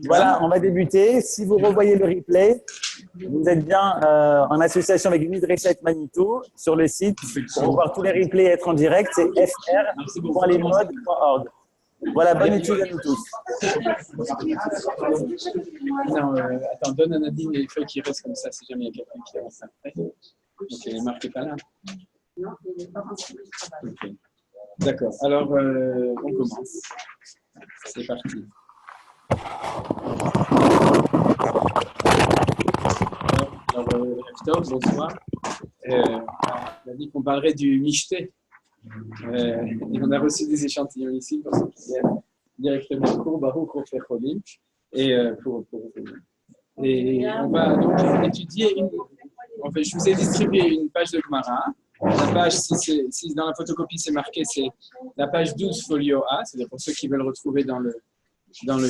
Voilà, on va débuter. Si vous revoyez le replay, vous êtes bien en association avec Midreshet Manitou sur le site. Pour voir tous les replays et être en direct, c'est fr.lesmodes.org. Voilà, bonne étude à nous tous. Non, attends, donne à Nadine les feuilles qui restent comme ça, si jamais il y a quelqu'un qui avance après. Donc, elle est marquée pas là. Non, il n'est pas rentré du travail. Okay. D'accord, alors on commence. C'est parti. Alors, bonsoir. On a dit qu'on parlerait du michté. Et on a reçu des échantillons ici pour ceux qui viennent directement au cours Baruch Rofei Cholim. Et on va donc étudier je vous ai distribué une page de Gemara. La page, si dans la photocopie c'est marqué, c'est la page 12 folio A, c'est-à-dire pour ceux qui veulent retrouver dans le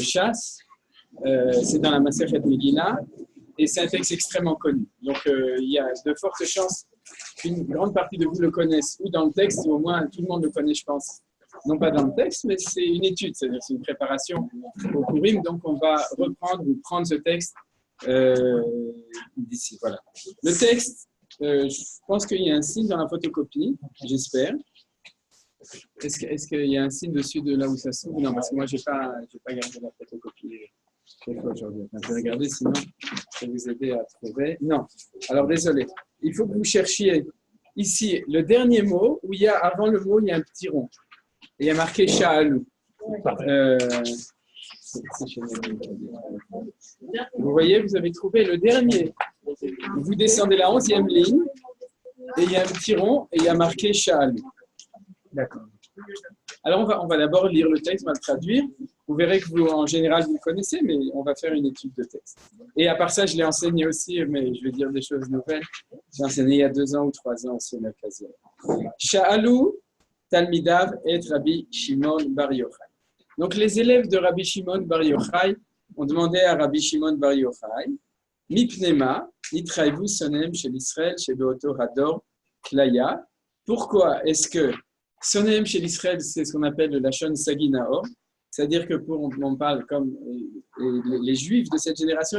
chasse. C'est dans la Masechet Megillah et c'est un texte extrêmement connu. Donc il y a de fortes chances qu'une grande partie de vous le connaissent ou dans le texte, ou au moins tout le monde le connaît, je pense. Non pas dans le texte, mais c'est une étude, c'est-à-dire c'est une préparation au Purim. Donc on va reprendre ou prendre ce texte d'ici. Voilà. Le texte, je pense qu'il y a un signe dans la photocopie, j'espère. Est-ce qu'il y a un signe dessus de là où ça se trouve? Non, parce que moi, je n'ai pas gardé la photocopie aujourd'hui. Enfin, je vais regarder, sinon, je vais vous aider à trouver. Non. Alors, désolé. Il faut que vous cherchiez ici le dernier mot, où il y a, avant le mot, il y a un petit rond. Et il y a marqué Sha'alou. Vous voyez, vous avez trouvé le dernier. Vous descendez la 11e ligne, et il y a un petit rond, et il y a marqué Sha'alou. D'accord. Alors, on va d'abord lire le texte, on va le traduire. Vous verrez que vous, en général, vous le connaissez, mais on va faire une étude de texte. Et à part ça, je l'ai enseigné aussi, mais je vais dire des choses nouvelles. J'ai enseigné il y a 2 ans ou 3 ans aussi au Merkaziel. Sha'alou, Talmidav et Rabbi Shimon Bar Yochai. Donc, les élèves de Rabbi Shimon Bar Yochai ont demandé à Rabbi Shimon Bar Yochai, Mipnema, Nitraivu Sonem chez l'Israël, chez Beoto Hador, Klaya. Pourquoi est-ce que Sonem chez l'Israël, c'est ce qu'on appelle le Lachon Saginaor, c'est-à-dire que on parle comme les Juifs de cette génération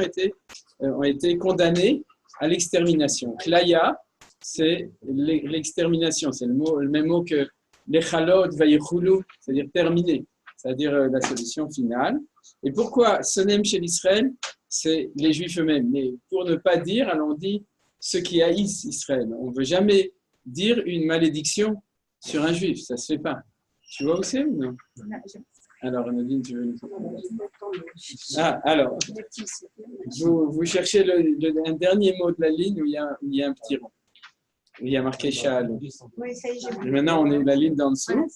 ont été condamnés à l'extermination. Klaya, c'est l'extermination, c'est le même mot que l'Echalot Vayichulu, c'est-à-dire terminé, c'est-à-dire la solution finale. Et pourquoi Sonem chez l'Israël, c'est les Juifs eux-mêmes. Mais pour ne pas dire, alors on dit ceux qui haïssent Israël. On ne veut jamais dire une malédiction sur un Juif, ça ne se fait pas. Tu vois où c'est ou non? Alors, Nadine, tu veux nous... Ah, alors, vous cherchez un dernier mot de la ligne où il y a un petit rond. Où il y a marqué Sha'alou. Et maintenant, on est la ligne d'en dessous.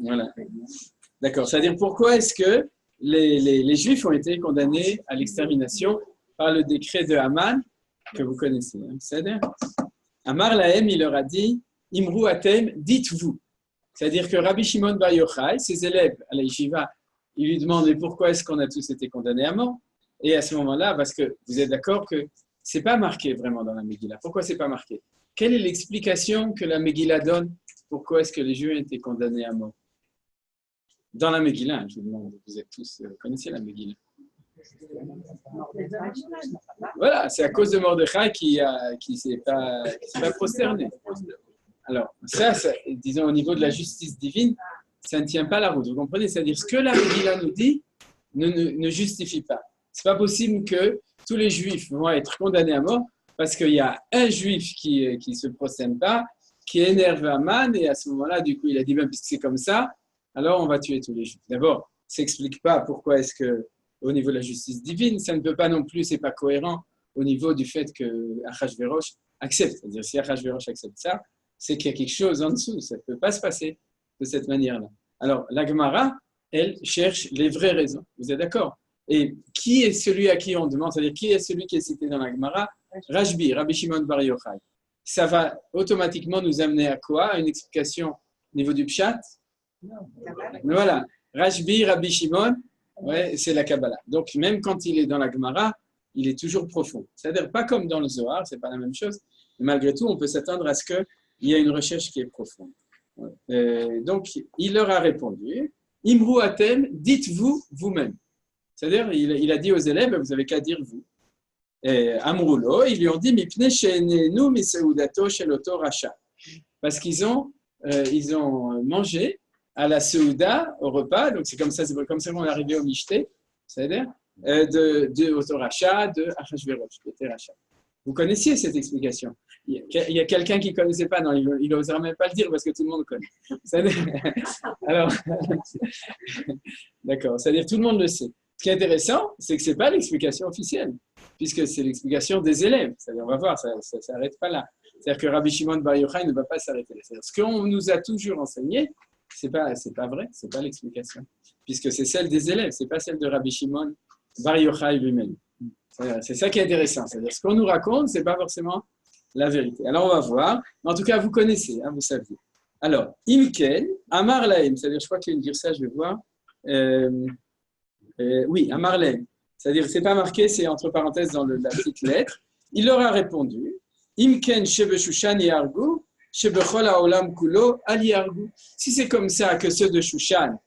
Voilà. D'accord. C'est-à-dire, pourquoi est-ce que les Juifs ont été condamnés à l'extermination par le décret de Haman, que vous connaissez, hein? C'est-à-dire, Amar Lahem, il leur a dit, Imru Atem, dites-vous. C'est-à-dire que Rabbi Shimon Bar Yochai, ses élèves à la yeshiva, ils lui demandent mais pourquoi est-ce qu'on a tous été condamnés à mort? Et à ce moment-là, parce que vous êtes d'accord que ce n'est pas marqué vraiment dans la Megillah. Pourquoi ce n'est pas marqué? Quelle est l'explication que la Megillah donne? Pourquoi est-ce que les Juifs ont été condamnés à mort? Dans la Megillah, je vous demande, vous êtes tous, connaissez la Megillah? Voilà, c'est à cause de Mordechai qui s'est pas prosterné. Alors, ça, disons, au niveau de la justice divine, ça ne tient pas la route. Vous comprenez? C'est-à-dire, ce que la Megillah nous dit ne justifie pas. Ce n'est pas possible que tous les Juifs vont être condamnés à mort parce qu'il y a un Juif qui ne se prosterne pas, qui énerve Haman, et à ce moment-là, du coup, il a dit, ben, puisque c'est comme ça, alors on va tuer tous les Juifs. D'abord, ça n'explique pas pourquoi est-ce que, au niveau de la justice divine, ça ne peut pas non plus, ce n'est pas cohérent au niveau du fait que Achashverosh accepte. C'est-à-dire, si Achashverosh accepte ça, c'est qu'il y a quelque chose en dessous. Ça ne peut pas se passer de cette manière-là. Alors, la Gemara, elle cherche les vraies raisons. Vous êtes d'accord? Et qui est celui à qui on demande? C'est-à-dire, qui est celui qui est cité dans la Gemara? Rashbi, Rabbi Shimon Bar Yochai. Ça va automatiquement nous amener à quoi? À une explication au niveau du Pshat? Voilà. Rashbi, Rabbi Shimon, ouais, c'est la Kabbalah. Donc, même quand il est dans la Gemara, il est toujours profond. C'est-à-dire, pas comme dans le Zohar, ce n'est pas la même chose. Mais malgré tout, on peut s'attendre à ce qu'il y ait une recherche qui est profonde. Donc, il leur a répondu, Imru atem, dites-vous vous-même. C'est-à-dire, il a dit aux élèves, vous n'avez qu'à dire vous. Amroulo, ils lui ont dit, Mipne she'enenu miseudato sheloto racha. Parce qu'ils ont mangé à la Seouda, au repas, donc c'est comme ça qu'on est arrivé au Mishté, c'est-à-dire de Otoracha, de Achashverosh, de Teracha. Vous connaissiez cette explication. Il y a quelqu'un qui ne connaissait pas, non, il n'osera même pas le dire parce que tout le monde connaît. Alors, d'accord, c'est-à-dire tout le monde le sait. Ce qui est intéressant, c'est que ce n'est pas l'explication officielle, puisque c'est l'explication des élèves. C'est-à-dire, on va voir, ça ne s'arrête pas là. C'est-à-dire que Rabbi Shimon Bar Yochai ne va pas s'arrêter là. Ce qu'on nous a toujours enseigné, ce n'est pas vrai, ce n'est pas l'explication, puisque c'est celle des élèves, ce n'est pas celle de Rabbi Shimon Bar Yochai lui-même. C'est ça qui est intéressant. C'est-à-dire ce qu'on nous raconte, ce n'est pas forcément la vérité. Alors, on va voir. En tout cas, vous connaissez, hein, vous saviez. Alors, Imken, Amar Lahem, c'est-à-dire, je crois qu'il y a une dire ça, je vais voir. Oui, Amar Lahem. C'est-à-dire, ce n'est pas marqué, c'est entre parenthèses dans la petite lettre. Il leur a répondu, Imken Shebe Shushan Yargu, Shebe Chol Haolam Kulo Al Yargu. Si c'est comme ça que ceux de Shushan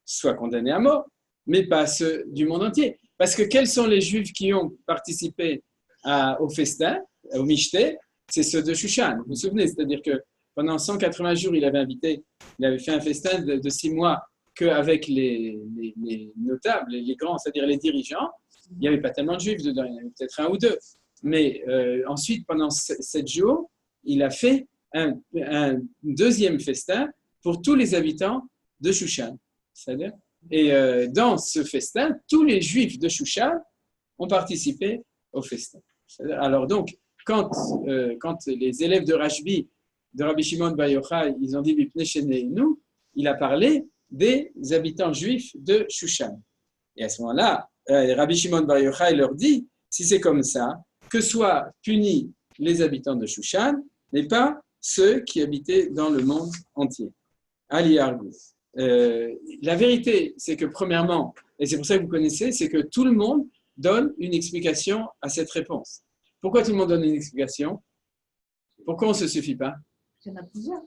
soient condamnés à mort, mais pas ceux du monde entier. Parce que quels sont les Juifs qui ont participé au festin, au Mishté? C'est ceux de Shushan. Vous vous souvenez, c'est-à-dire que pendant 180 jours, il avait fait un festin de 6 mois qu'avec les notables, les grands, c'est-à-dire les dirigeants. Il n'y avait pas tellement de Juifs dedans, il y en avait peut-être un ou deux. Mais ensuite, pendant 7 jours, il a fait un deuxième festin pour tous les habitants de Shushan. C'est-à-dire, et dans ce festin, tous les Juifs de Shushan ont participé au festin. Alors donc, quand les élèves de Rashbi, de Rabbi Shimon Bar Yochai, ils ont dit Mipnei she'enenu, il a parlé des habitants juifs de Shushan. Et à ce moment-là, Rabbi Shimon Bar Yochai leur dit, si c'est comme ça, que soient punis les habitants de Shushan, mais pas ceux qui habitaient dans le monde entier. Ali Argou. La vérité, c'est que premièrement, et c'est pour ça que vous connaissez, c'est que tout le monde donne une explication à cette réponse. Pourquoi tout le monde donne une explication? Pourquoi on ne se suffit pas? Il y en a plusieurs.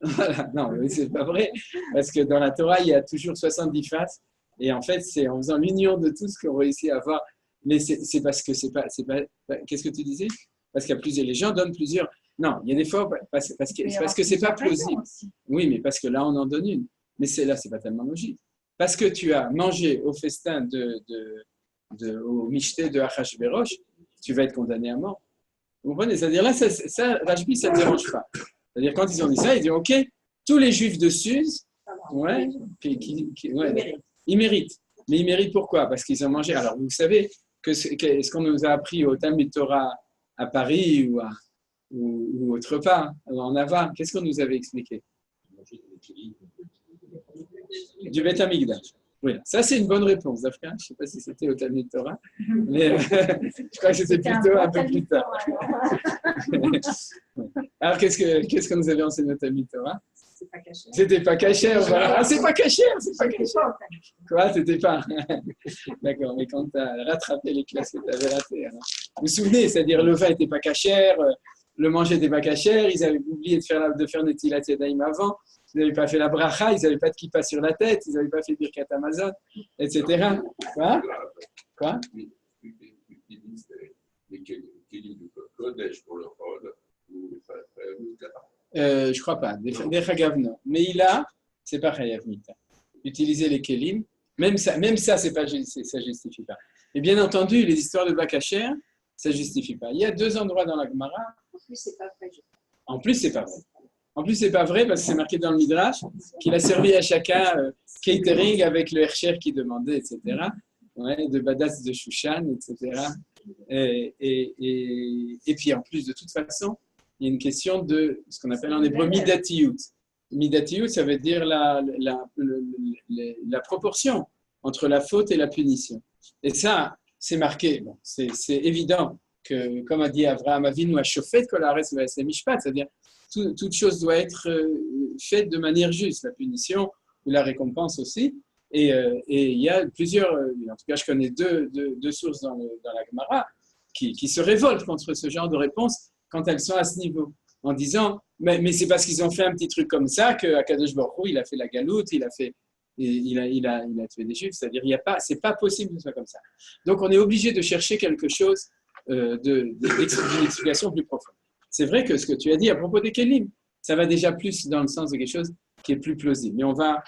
Voilà, non, mais c'est pas vrai, parce que dans la Torah, il y a toujours 70 faces, et en fait, c'est en faisant l'union de tous qu'on réussit à avoir. Mais c'est parce que c'est pas. Qu'est-ce que tu disais? Parce qu'il y a plusieurs. Les gens donnent plusieurs. Non, il y a des fois parce que c'est pas plausible. Oui, mais parce que là, on en donne une. Mais là, c'est pas tellement logique. Parce que tu as mangé au festin au Mishté de Achashverosh, tu vas être condamné à mort. Vous comprenez? C'est-à-dire là, Rashbi, ça ne dérange pas. C'est-à-dire quand ils ont dit ça, ils disent OK, tous les Juifs de Suse, ouais, ils méritent. Mais ils méritent pourquoi? Parce qu'ils ont mangé. Alors vous savez que ce qu'on nous a appris au Talmud Torah à Paris ou autre part, en Navarre, qu'est-ce qu'on nous avait expliqué? Du Beth Amikdash. Oui, ça c'est une bonne réponse, Dafka. Je ne sais pas si c'était au Talmud Torah, mais je crois que c'était plutôt un peu plus tard. Alors qu'est-ce qu'on nous avait enseigné au Talmud Torah? C'était pas caché. Voilà. Ah, c'est pas caché, c'est pas caché. Quoi, c'était pas. D'accord, mais quand tu as rattrapé les classes que tu avais ratées. Alors. Vous vous souvenez, c'est-à-dire le vin n'était pas cachère, le manger n'était pas cachère, ils avaient oublié de faire Netilat Yadayim avant. Ils n'avaient pas fait la bracha, ils n'avaient pas de kippa sur la tête, ils n'avaient pas fait Birkat Hamazon, etc. Quoi? Quoi? Je crois pas. Des Chagav, non. Mais il a, c'est pas Chayav Mita. Utiliser les Kélim, même ça, ça justifie pas. Et bien entendu, les histoires de Bakacher, ça justifie pas. Il y a 2 endroits dans la Gemara. En plus, c'est pas vrai. En plus, c'est pas vrai. En plus, c'est pas vrai parce que c'est marqué dans le Midrash qu'il a servi à chacun catering avec le Hercher qui demandait, etc. Ouais, de Badass de Shushan, etc. Et puis en plus, de toute façon, il y a une question de ce qu'on appelle en hébreu midatiyut. Midatiyut, ça veut dire la proportion entre la faute et la punition. Et ça, c'est marqué. Bon, c'est évident que, comme a dit Avraham Avinu, à Shofet kol haaretz v'yaseh mishpat, c'est-à-dire toute chose doit être faite de manière juste, la punition ou la récompense aussi. Et il y a plusieurs, en tout cas je connais deux sources dans la Gemara qui se révoltent contre ce genre de réponse quand elles sont à ce niveau. en disant mais c'est parce qu'ils ont fait un petit truc comme ça qu'Akadosh Baruch Hu, il a fait la galoute, il a tué des Juifs. C'est-à-dire, c'est pas possible que ce soit comme ça. Donc, on est obligé de chercher quelque chose d'une explication plus profonde. C'est vrai que ce que tu as dit à propos des Kélim, ça va déjà plus dans le sens de quelque chose qui est plus plausible. Mais on va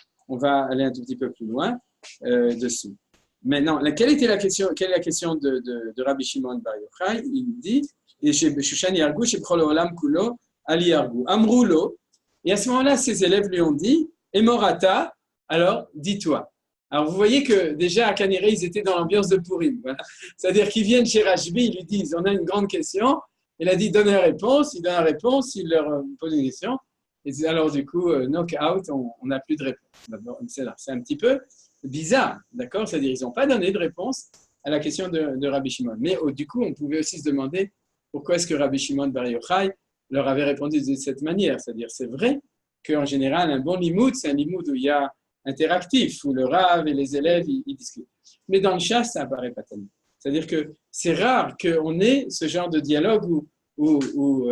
aller un tout petit peu plus loin dessus. Maintenant, quelle est la question de Rabbi Shimon Bar Yochai? Il dit Shushan Yargou, Sheprol Olam Kulo, Ali Yargou, Amroulo. Et à ce moment-là, ses élèves lui ont dit Emorata, alors dis-toi. Alors vous voyez que déjà à Kaniré, ils étaient dans l'ambiance de Purim. Voilà. C'est-à-dire qu'ils viennent chez Rashbi, ils lui disent on a une grande question. Il a dit donne la réponse, il donne la réponse, il leur pose une question. Et alors du coup, knock-out, on n'a plus de réponse. C'est un petit peu bizarre, d'accord? C'est-à-dire qu'ils n'ont pas donné de réponse à la question de Rabbi Shimon. Mais du coup, on pouvait aussi se demander pourquoi est-ce que Rabbi Shimon Bar Yochai leur avait répondu de cette manière. C'est-à-dire, c'est vrai qu'en général, un bon limoud, c'est un limoud où il y a interactif, où le Rav et les élèves, ils discutent. Mais dans le chasse, ça apparaît pas tellement. C'est-à-dire que c'est rare qu'on ait ce genre de dialogue où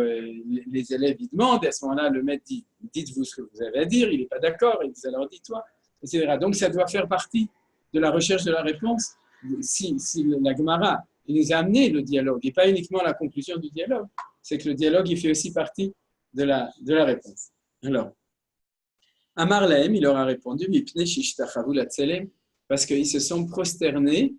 les élèves ils demandent, et à ce moment-là, le maître dit « dites-vous ce que vous avez à dire », il n'est pas d'accord, il dit « alors dis-toi », etc. Donc, ça doit faire partie de la recherche de la réponse. Si la Gemara il nous a amené le dialogue, et pas uniquement la conclusion du dialogue, c'est que le dialogue, il fait aussi partie de la réponse. Alors, Amar Lahem, il leur a répondu, parce qu'ils se sont prosternés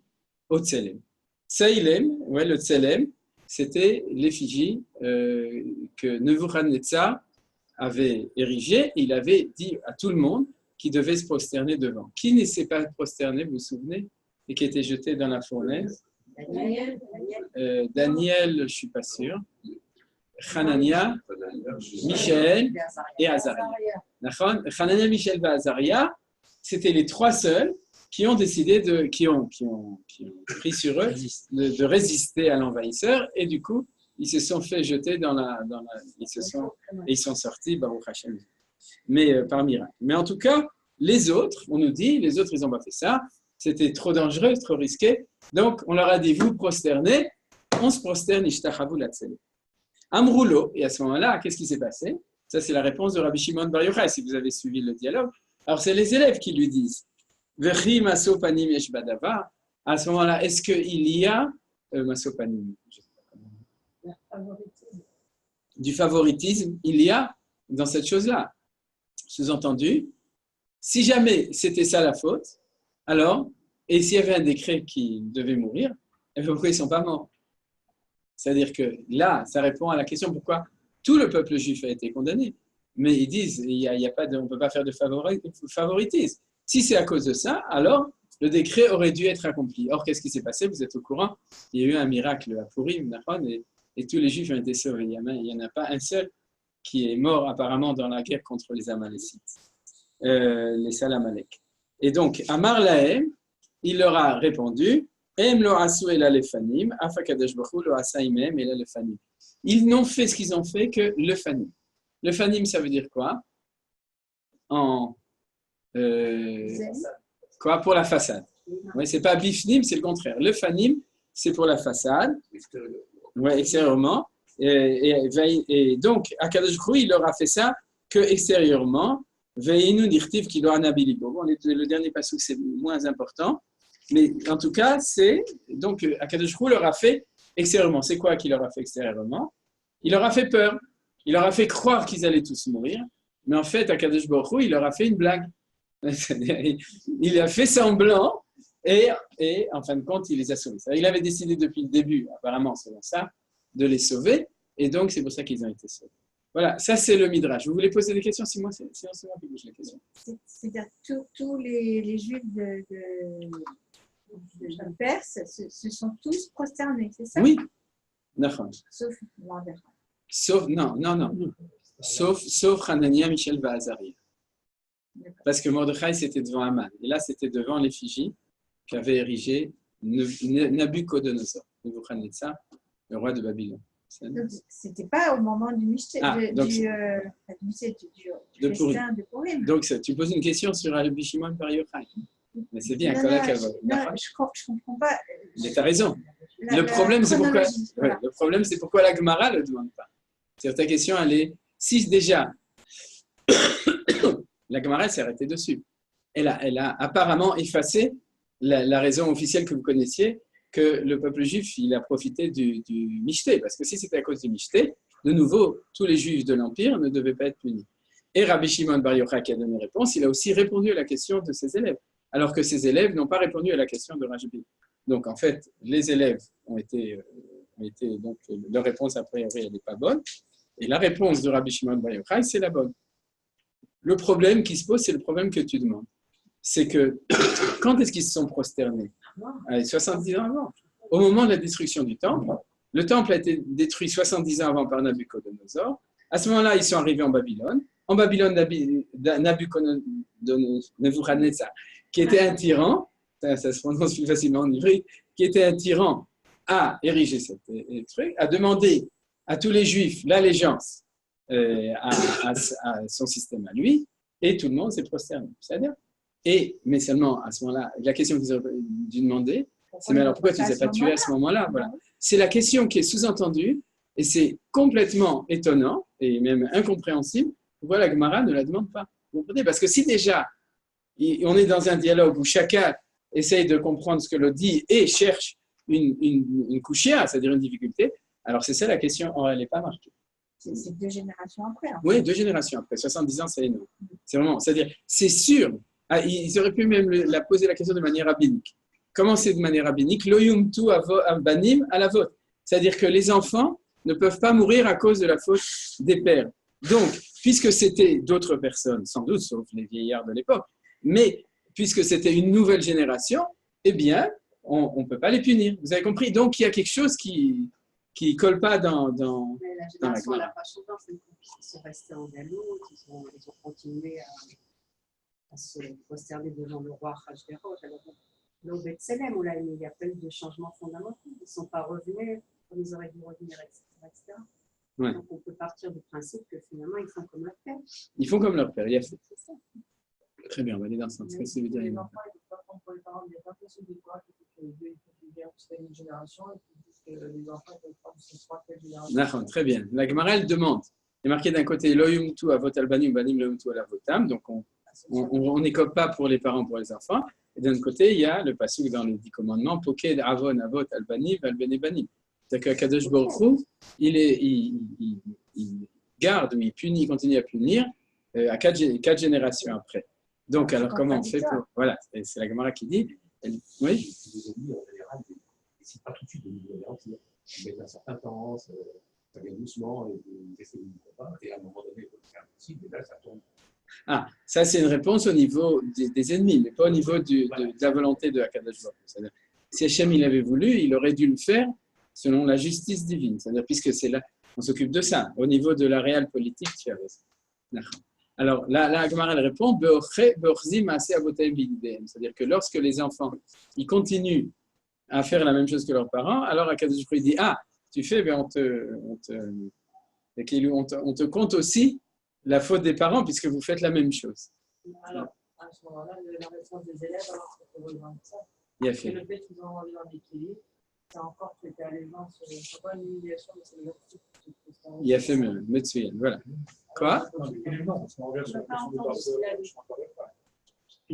au Tselem. Tselem, ouais, le Tselem, c'était l'effigie que Nebuchadnezzar avait érigée. Il avait dit à tout le monde qu'il devait se prosterner devant. Qui ne s'est pas prosterné, vous vous souvenez, et qui était jeté dans la fournaise? Daniel, je ne suis pas sûr. Hanania, Michel et Azaria. Hanania, Michel et Azaria, c'était les trois seuls qui ont décidé qui ont pris sur eux de résister à l'envahisseur, et du coup, ils se sont fait jeter ils sont sortis, Baruch Hashem, mais par miracle. Mais en tout cas, les autres, on nous dit, les autres, ils n'ont pas fait ça, c'était trop dangereux, trop risqué, donc on leur a dit, vous prosternez, on se prosterne, Ishtachavu Latzele. Amroulo, et à ce moment-là, qu'est-ce qui s'est passé? Ça, c'est la réponse de Rabbi Shimon Bar Yochai, si vous avez suivi le dialogue. Alors, c'est les élèves qui lui disent, Vechi Masopanim Yesh Badava. À ce moment-là, est-ce qu'il y a Masopanim, du favoritisme? Il y a dans cette chose-là. Sous-entendu, si jamais c'était ça la faute, alors, et s'il y avait un décret qui devait mourir, pourquoi ils ne sont pas morts? C'est-à-dire que là, ça répond à la question pourquoi tout le peuple juif a été condamné. Mais ils disent, on ne peut pas faire de favoritisme. Si c'est à cause de ça, alors le décret aurait dû être accompli. Or, qu'est-ce qui s'est passé? Vous êtes au courant, il y a eu un miracle à Purim, et tous les juifs ont été sauvés. Il n'y en a pas un seul qui est mort apparemment dans la guerre contre les Amalécites, les Salamalek. Et donc, Amar Lahem, il leur a répondu, ils n'ont fait ce qu'ils ont fait que le fanim. Le fanim, ça veut dire quoi? Quoi pour la façade? Ouais, c'est pas bifnim, c'est le contraire. Le fanim, c'est pour la façade, ouais, extérieurement. Et donc, Akadosh Baruch Hu, il leur a fait ça que extérieurement. Veinu dirtiv ki lo anabilibo. Bon, le dernier passage, c'est moins important. Mais en tout cas, c'est donc Akadosh Baruch Hu leur a fait extérieurement. C'est quoi qu'il leur a fait extérieurement? Il leur a fait peur. Il leur a fait croire qu'ils allaient tous mourir. Mais en fait, Akadosh Baruch Hu, il leur a fait une blague. Il a fait semblant et en fin de compte, il les a sauvés. Il avait décidé depuis le début, apparemment, selon ça, de les sauver. Et donc, c'est pour ça qu'ils ont été sauvés. Voilà, ça c'est le Midrash. Vous voulez poser des questions? Si moi, c'est moi qui pose la question. C'est-à-dire tous les Juifs de Perse se sont tous prosternés, c'est ça? Oui. Sauf Mordechai. Non. Sauf Hanania, Michel et Azaria. Parce que Mordechai, c'était devant Aman. Et là, c'était devant l'effigie qu'avait érigé Nabucodonosor, Nebuchadnezzar, le roi de Babylone. Donc, c'était pas au moment du festin de Purim. Donc, tu poses une question sur Rabbi Shimon Bar Yochai. Mais c'est bien, non, je comprends pas. Mais tu as raison. Le problème, c'est pourquoi la Gemara ne le demande pas. C'est-à-dire ta question, elle est, si déjà, la Gemara s'est arrêtée dessus. Elle a apparemment effacé la raison officielle que vous connaissiez, que le peuple juif, il a profité du Michté. Parce que si c'était à cause du Michté, de nouveau, tous les juifs de l'Empire ne devaient pas être punis. Et Rabbi Shimon Bar Yochai qui a donné réponse, il a aussi répondu à la question de ses élèves, alors que ses élèves n'ont pas répondu à la question de Rajbi. Donc en fait, les élèves ont été donc leur réponse a priori elle n'est pas bonne, et la réponse de Rabbi Shimon Bar Yochai c'est la bonne. Le problème qui se pose, c'est le problème que tu demandes. C'est que quand est-ce qu'ils se sont prosternés? 70 ans avant. Au moment de la destruction du temple, le temple a été détruit 70 ans avant par Nabucodonosor. À ce moment-là, ils sont arrivés en Babylone. En Babylone, Nebuchadnezzar, qui était un tyran, ça se prononce plus facilement en ivri, qui était un tyran, a érigé cette truc, a demandé à tous les juifs l'allégeance à son système à lui, et tout le monde s'est prosterné. C'est-à-dire, mais seulement à ce moment-là, la question que vous avez dû demander, c'est mais alors pourquoi tu ne les as pas tués à ce moment-là? Voilà. C'est la question qui est sous-entendue, et c'est complètement étonnant, et même incompréhensible, pourquoi la Gemara ne la demande pas. Vous comprenez? Parce que si déjà, on est dans un dialogue où chacun essaye de comprendre ce que l'autre dit et cherche une couchia, c'est-à-dire une difficulté, alors c'est ça la question, elle n'est pas marquée. C'est 2 générations après. En fait. Oui, 2 générations après. 70 ans, c'est énorme. C'est vraiment, c'est-à-dire, c'est sûr. Ils auraient pu même la poser la question de manière rabbinique. Comment c'est de manière rabbinique? Loyumtu banim à la vôtre. C'est-à-dire que les enfants ne peuvent pas mourir à cause de la faute des pères. Donc, puisque c'était d'autres personnes, sans doute, sauf les vieillards de l'époque, mais puisque c'était une nouvelle génération, eh bien, on ne peut pas les punir. Vous avez compris? Donc, il y a quelque chose qui ne colle pas dans mais la génération n'a pas changé, c'est qu'ils sont restés en galoute, ils ont continué à se prosterner devant le roi Achashverosh. Donc, Bethléem, où là, il n'y a pas eu de changement fondamental. Ils ne sont pas revenus comme ils auraient dû revenir, etc. Ouais. Donc, on peut partir du principe que finalement, ils font comme leur père. Ils font comme leur père, il y a fait. Très bien, on va aller dans ce sens. Les enfants, ils ne peuvent pas prendre pour les parents, il n'y a pas possible de voir que les deux viennent de une génération et que les enfants peuvent prendre ces 3-4 générations. Très bien. La Gemara, elle demande. Il est marqué d'un côté, Loyumtu avot albanim, banim loyumtu ala votam. Donc, on n'écope pas pour les parents, pour les enfants. Et d'un autre côté, il y a le pasuk dans les 10 commandements, Poked avon avot albanim, albene banim. C'est-à-dire qu'Akadosh Baruch Hu, il garde, mais il punit, il continue à punir à 4 générations après. Donc, alors comment on fait pour... Voilà, c'est la Gemara qui dit... Oui. C'est pas tout de suite de nous garantir. Mais un certain temps, ça vient doucement, et ils essaient de nous combattre, et à un moment donné, il faut le faire aussi, mais là, ça tombe. Ah, ça c'est une réponse au niveau des ennemis, mais pas au niveau de la volonté de Akadosh Baruch Hu. C'est-à-dire, si Hachem il avait voulu, il aurait dû le faire selon la justice divine. C'est-à-dire, puisque c'est là, on s'occupe de ça. Au niveau de la réelle politique, tu as raison. Alors, la Gemara, elle répond, c'est-à-dire que lorsque les enfants, ils continuent à faire la même chose que leurs parents, alors Akadosh Baruch Hu dit, tu fais, on te compte aussi la faute des parents, puisque vous faites la même chose. Alors, à ce moment-là, la réponse des élèves, alors qu'on peut rejoindre ça. Il a fait. Le fait qu'ils ont envie d'un équilibre, c'est encore que tu as les gens, c'est pas une humiliation, mais c'est leur truc. Il a fait mieux, Metsuyen, voilà. Quoi? Tout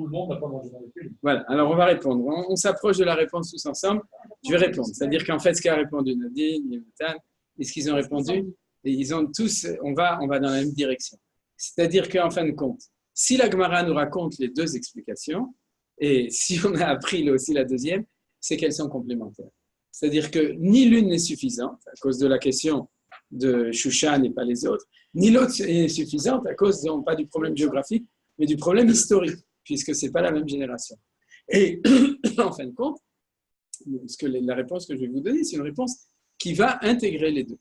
le monde n'a pas mangé dans les pays. Voilà, alors on va répondre. On s'approche de la réponse tous ensemble. Je vais répondre. C'est-à-dire qu'en fait, ce qu'a répondu Nadine, Yémoutan, et ce qu'ils ont répondu, et ils ont tous, on va dans la même direction. C'est-à-dire qu'en fin de compte, si la Gemara nous raconte les 2 explications, et si on a appris aussi la deuxième, c'est qu'elles sont complémentaires. C'est-à-dire que ni l'une n'est suffisante, à cause de la question de Shushan et pas les autres, ni l'autre est suffisante à cause, non pas du problème géographique, mais du problème historique, puisque ce n'est pas la même génération. Et en fin de compte, la réponse que je vais vous donner, c'est une réponse qui va intégrer les 2.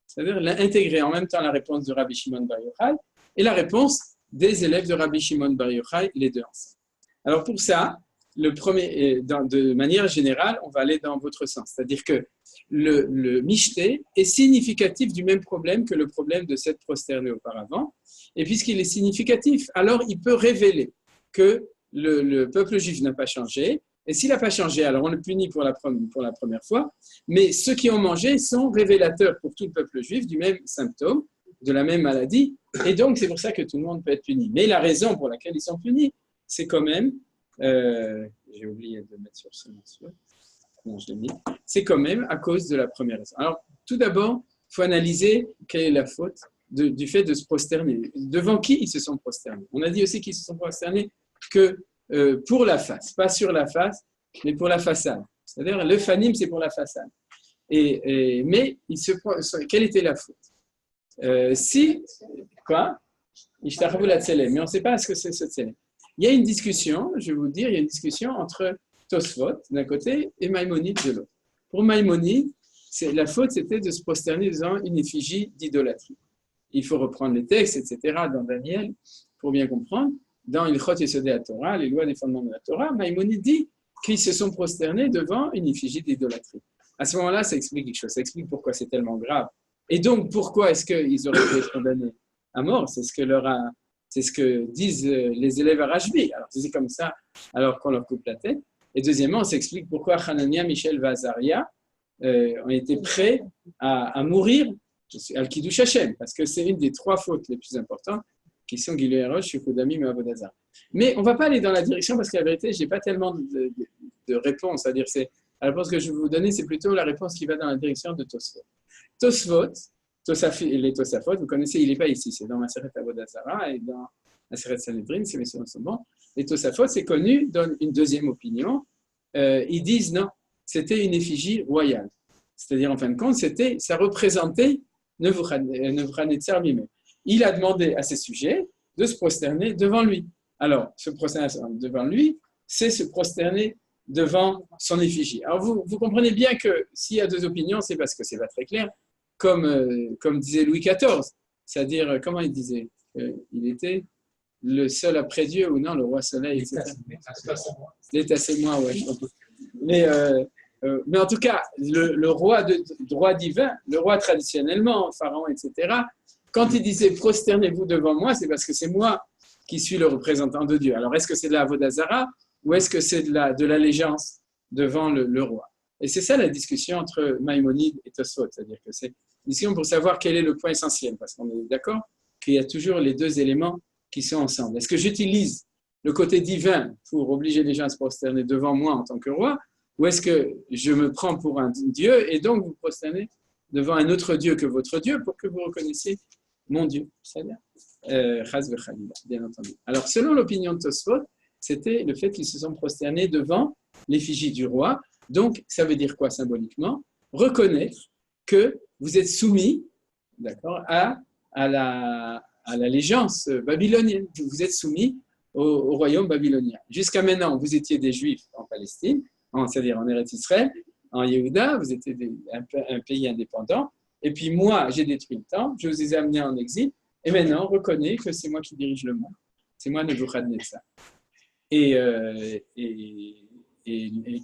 C'est-à-dire intégrer en même temps la réponse de Rabbi Shimon Bar Yochai et la réponse des élèves de Rabbi Shimon Bar Yochai, les 2 ensemble. Alors pour ça, le premier, de manière générale, on va aller dans votre sens. C'est-à-dire que le Michté est significatif du même problème que le problème de s'être prosterné auparavant. Et puisqu'il est significatif, alors il peut révéler que le peuple juif n'a pas changé. Et s'il n'a pas changé, alors on le punit pour la première fois. Mais ceux qui ont mangé sont révélateurs pour tout le peuple juif du même symptôme. de la même maladie. Et donc, c'est pour ça que tout le monde peut être puni. Mais la raison pour laquelle ils sont punis, c'est quand même, j'ai oublié de mettre sur ce monsieur, non, je l'ai mis, c'est quand même à cause de la première raison. Alors, tout d'abord, il faut analyser quelle est la faute du fait de se prosterner. Devant qui ils se sont prosternés? On a dit aussi qu'ils se sont prosternés que pour la face, pas sur la face, mais pour la façade. C'est-à-dire, le fanim, c'est pour la façade. Mais quelle était la faute? Quoi? Mais on ne sait pas ce que c'est ce tselem. Il y a une discussion, je vais vous dire, il y a une discussion entre Tosfot d'un côté et Maïmonide de l'autre. Pour Maïmonide, la faute c'était de se prosterner devant une effigie d'idolâtrie. Il faut reprendre les textes, etc., dans Daniel, pour bien comprendre. Dans Ilchot Yesodei HaTorah, les lois des fondements de la Torah, Maïmonide dit qu'ils se sont prosternés devant une effigie d'idolâtrie. À ce moment-là, ça explique quelque chose, ça explique pourquoi c'est tellement grave. Et donc, pourquoi est-ce qu'ils auraient pu être condamnés à mort? C'est ce que disent les élèves à Rajbi. Alors, c'est comme ça, alors qu'on leur coupe la tête. Et deuxièmement, on s'explique pourquoi Hanania, Michel et Azaria ont été prêts à mourir al Kiddush Hashem, parce que c'est une des 3 fautes les plus importantes, qui sont Gilui Harosh, Shukudamim et Avodazar. Mais on ne va pas aller dans la direction, parce que la vérité, je n'ai pas tellement de réponse. C'est-à-dire, la réponse que je vais vous donner, c'est plutôt la réponse qui va dans la direction de Tosfot. Tosfot, les Tosafot, vous connaissez, il n'est pas ici, c'est dans Maseret Avodazara et dans Maseret Sanhedrin, ces messieurs sont bons. Les Tosafot, c'est connu, donnent une deuxième opinion. Ils disent non, c'était une effigie royale. C'est-à-dire, en fin de compte, ça représentait Nebuchadnezzar lui-même. Il a demandé à ses sujets de se prosterner devant lui. Alors, se prosterner devant lui, c'est se prosterner devant son effigie. Alors, vous comprenez bien que s'il y a 2 opinions, c'est parce que c'est pas très clair, comme disait Louis XIV. C'est-à-dire, comment il disait? Il était le seul après Dieu, ou non, le roi soleil, etc. L'État, c'est moi, ouais. Mais en tout cas, le roi de droit divin, le roi traditionnellement, Pharaon, etc., quand il disait « prosternez-vous devant moi », c'est parce que c'est moi qui suis le représentant de Dieu. Alors, est-ce que c'est de la Avodazara ou est-ce que c'est de l'allégeance devant le roi? Et c'est ça la discussion entre Maïmonide et Tosfot, c'est-à-dire que c'est une discussion pour savoir quel est le point essentiel, parce qu'on est d'accord qu'il y a toujours les 2 éléments qui sont ensemble. Est-ce que j'utilise le côté divin pour obliger les gens à se prosterner devant moi en tant que roi, ou est-ce que je me prends pour un Dieu et donc vous prosternez devant un autre Dieu que votre Dieu pour que vous reconnaissiez mon Dieu? C'est-à-dire, Chaz v'Chalila, bien entendu. Alors, selon l'opinion de Tosfot, c'était le fait qu'ils se sont prosternés devant l'effigie du roi. Donc, ça veut dire quoi symboliquement? Reconnaître que vous êtes soumis, d'accord, à l'allégeance babylonienne. Vous êtes soumis au royaume babylonien. Jusqu'à maintenant, vous étiez des Juifs en Palestine, c'est-à-dire en Eretz Israël, en Yehuda, vous étiez un pays indépendant. Et puis moi, j'ai détruit le temple, je vous ai amenés en exil, et maintenant, reconnaissez que c'est moi qui dirige le monde. C'est moi, Nebuchadnezzar. Et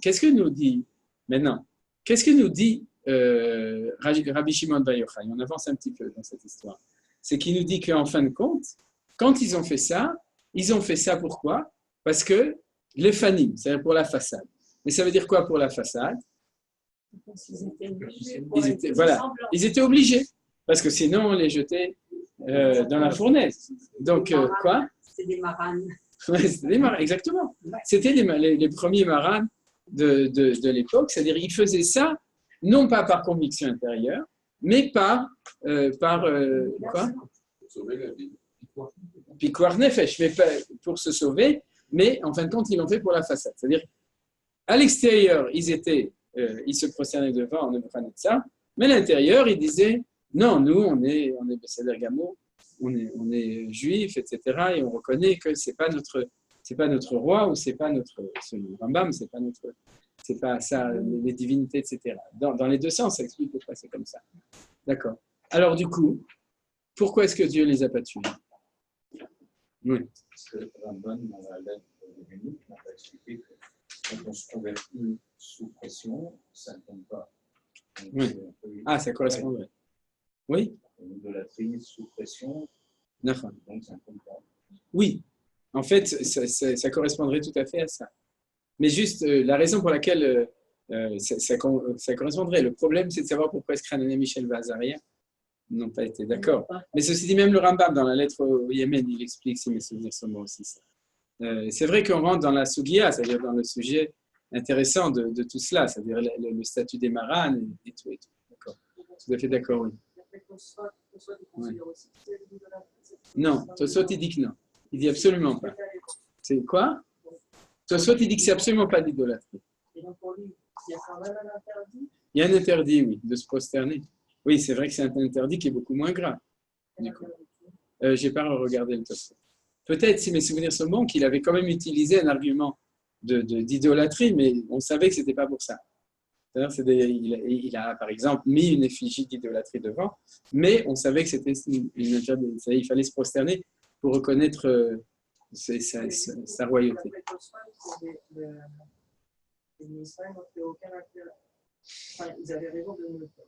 qu'est-ce que nous dit maintenant? Qu'est-ce que nous dit Rabbi Shimon Bar Yochai? On avance un petit peu dans cette histoire. C'est qu'il nous dit qu'en fin de compte, quand ils ont fait ça pourquoi? Parce que les fanim, c'est-à-dire pour la façade. Mais ça veut dire quoi pour la façade? Ils étaient obligés, parce que sinon on les jetait dans la fournaise. Donc, quoi? C'est des maranes. Ouais, c'était des maranes, exactement. C'était les premiers maranes de l'époque, c'est-à-dire ils faisaient ça, non pas par conviction intérieure, mais par quoi? Sauver la vie. Pikuar nefesh, mais pas pour se sauver, mais en fin de compte, ils l'ont fait pour la façade. C'est-à-dire, à l'extérieur, ils se prosternaient devant Nebuchadnezzar, mais à l'intérieur, ils disaient, non, nous, on est Besséder Gamo, on est juifs, etc., et on reconnaît que c'est pas notre roi, ou c'est pas notre Rambam, c'est pas ça, les divinités, etc. Dans les 2 sens, ça explique pourquoi c'est comme ça. D'accord. Alors, du coup, pourquoi est-ce que Dieu les a pas tués? Oui. Parce que Rambam, dans la lettre de Béni, on a expliqué que quand on se convertit sous pression, ça ne compte pas. Donc, oui. Ça correspondrait. Oui. Une idolâtrie sous pression, D'accord. donc ça ne compte pas. Oui. En fait, ça correspondrait tout à fait à ça. Mais juste, la raison pour laquelle ça correspondrait, le problème, c'est de savoir pourquoi est-ce que Hanania, Michel va Azaria n'ont pas été d'accord. Mais ceci dit, même le Rambam, dans la lettre au Yémen, il explique, si mes souvenirs sont bons aussi, ça. C'est vrai qu'on rentre dans la Sugiya, c'est-à-dire dans le sujet intéressant de tout cela, c'est-à-dire le statut des maranes et tout. D'accord. Tout à fait d'accord, oui. Ouais. Non, Tosot, il dit que non. Il dit absolument pas. C'est quoi? Tosot, il dit que c'est absolument pas d'idolâtrie. Et donc pour lui, il y a quand même un interdit. Il y a un interdit, oui, de se prosterner. Oui, c'est vrai que c'est un interdit qui est beaucoup moins grave. Du coup, j'ai pas regardé le Tosot. Peut-être, si mes souvenirs sont bons, qu'il avait quand même utilisé un argument d'idolâtrie, mais on savait que c'était pas pour ça. Il a, par exemple, mis une effigie d'idolâtrie devant, mais on savait que c'était une interdit. Il fallait se prosterner pour reconnaître sa royauté. Israël n'ont fait aucun intérêt. Enfin, ils avaient raison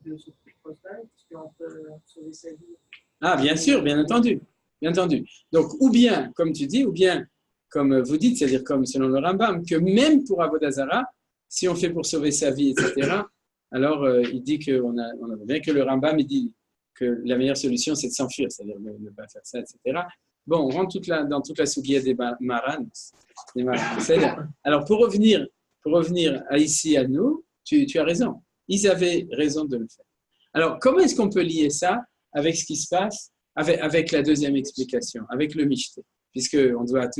de se prosterner, puisqu'on peut sauver sa vie. Ah, bien sûr, bien entendu. Bien entendu. Donc, ou bien, comme tu dis, ou bien, comme vous dites, c'est-à-dire comme selon le Rambam, que même pour Avodah Zarah, si on fait pour sauver sa vie, etc., alors il dit qu'on a bien que le Rambam, il dit que la meilleure solution, c'est de s'enfuir, c'est-à-dire de ne pas faire ça, etc. Bon, on rentre dans toute la Sugiya des Maran. Alors, pour revenir ici à nous, tu as raison. Ils avaient raison de le faire. Alors, comment est-ce qu'on peut lier ça avec ce qui se passe, avec la deuxième explication, avec le Mishté, puisqu'on doit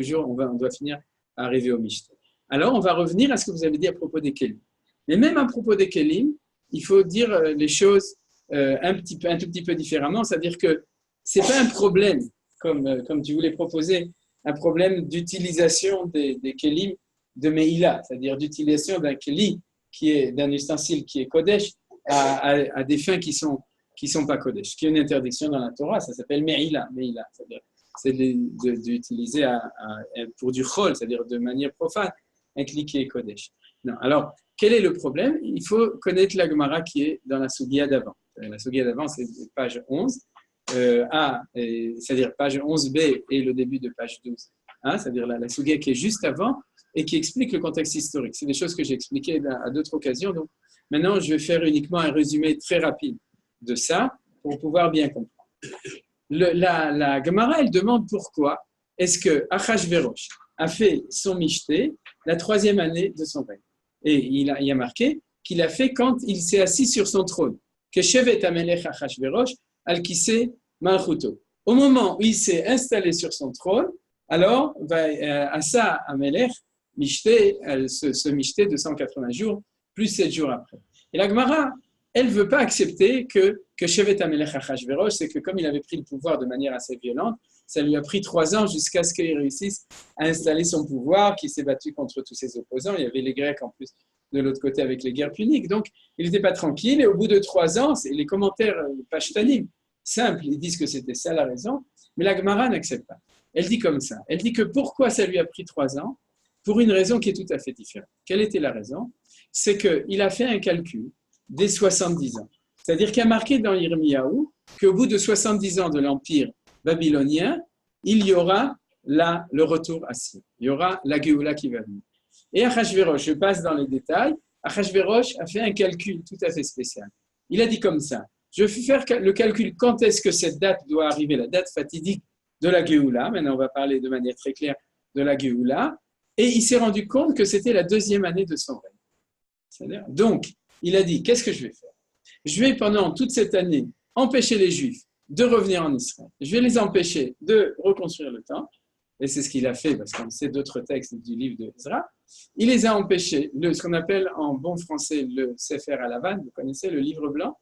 finir à arriver au Mishté. Alors, on va revenir à ce que vous avez dit à propos des Kélim. Mais même à propos des Kélim, il faut dire les choses un tout petit peu différemment, c'est-à-dire que ce n'est pas un problème, comme tu voulais proposer, un problème d'utilisation des Kélim de Meïla, c'est-à-dire d'utilisation d'un Kéli, d'un ustensile qui est Kodesh, à des fins qui sont pas Kodesh, qui est une interdiction dans la Torah, ça s'appelle Meïla, c'est-à-dire c'est d'utiliser pour du chol, c'est-à-dire de manière profane, un Kli qui est Kodesh. Non. Alors, quel est le problème? Il faut connaître la Gemara qui est dans la Sugiya d'avant. La Sugiya d'avant, c'est page 11, c'est-à-dire page 11b et le début de page 12. C'est-à-dire la Sugiya qui est juste avant et qui explique le contexte historique. C'est des choses que j'ai expliquées à d'autres occasions. Donc, maintenant, je vais faire uniquement un résumé très rapide de ça pour pouvoir bien comprendre. La Gemara, elle demande pourquoi est-ce que Achashverosh a fait son Mishté la 3e année de son règne. Et il a marqué qu'il a fait quand il s'est assis sur son trône. Que Shevet Amelech Achashverosh al-Kiseh Malchuto. Au moment où il s'est installé sur son trône, alors, Asa Amelech, Mishté, ce Mishté de 180 jours, plus 7 jours après. Et la Gemara, elle ne veut pas accepter que Shevet Amelech Achashverosh, c'est que comme il avait pris le pouvoir de manière assez violente, ça lui a pris 3 ans jusqu'à ce qu'il réussisse à installer son pouvoir, qu'il s'est battu contre tous ses opposants. Il y avait les Grecs en plus de l'autre côté avec les guerres puniques. Donc, il n'était pas tranquille. Et au bout de 3 ans, les commentaires pashtanim, simples, ils disent que c'était ça la raison. Mais la Gemara n'accepte pas. Elle dit comme ça. Elle dit que pourquoi ça lui a pris 3 ans? Pour une raison qui est tout à fait différente. Quelle était la raison? C'est qu'il a fait un calcul des 70 ans. C'est-à-dire qu'il y a marqué dans Yirmiyahu qu'au bout de 70 ans de l'Empire babylonien, il y aura là le retour à Sion. Il y aura la Géoula qui va venir. Et Achashverosh, je passe dans les détails, Achashverosh a fait un calcul tout à fait spécial. Il a dit comme ça, je vais faire le calcul quand est-ce que cette date doit arriver, la date fatidique de la Géoula. Maintenant, on va parler de manière très claire de la Géoula. Et il s'est rendu compte que c'était la 2e année de son règne. Donc, il a dit, qu'est-ce que je vais faire? Je vais pendant toute cette année empêcher les Juifs de revenir en Israël. Je vais les empêcher de reconstruire le temple. Et c'est ce qu'il a fait, parce qu'on sait d'autres textes du livre de Ezra. Il les a empêchés, ce qu'on appelle en bon français le Sefer Halavan, vous connaissez le livre blanc?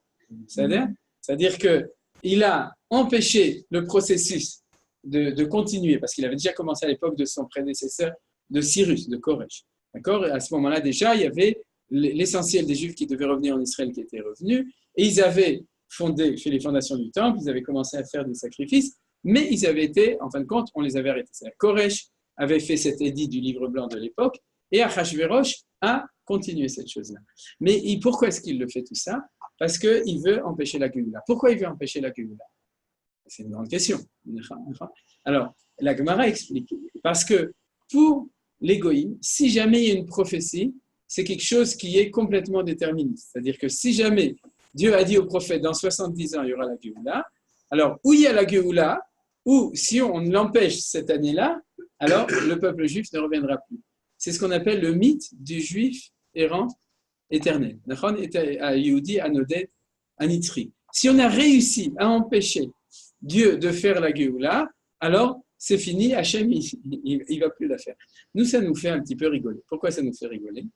C'est-à-dire qu'il a empêché le processus de continuer, parce qu'il avait déjà commencé à l'époque de son prédécesseur, de Cyrus, de Koresh. D'accord? Et à ce moment-là, déjà, il y avait l'essentiel des Juifs qui devaient revenir en Israël qui étaient revenus, et ils avaient fait les fondations du temple, ils avaient commencé à faire des sacrifices, mais ils avaient été, en fin de compte, on les avait arrêtés. Koresh avait fait cet édit du livre blanc de l'époque, et Achashverosh a continué cette chose-là. Mais pourquoi est-ce qu'il le fait tout ça? Parce qu'il veut empêcher la Géoula. Pourquoi il veut empêcher la Géoula? C'est une grande question. Alors, la Gemara explique. Parce que pour les Goïms, si jamais il y a une prophétie, c'est quelque chose qui est complètement déterministe. C'est-à-dire que si jamais Dieu a dit au prophète, dans 70 ans, il y aura la Géoula. Alors, où il y a la Géoula, ou si on l'empêche cette année-là, alors le peuple juif ne reviendra plus. C'est ce qu'on appelle le mythe du juif errant éternel. Si on a réussi à empêcher Dieu de faire la Géoula, alors c'est fini, Hachem, il ne va plus la faire. Nous, ça nous fait un petit peu rigoler. Pourquoi ça nous fait rigoler?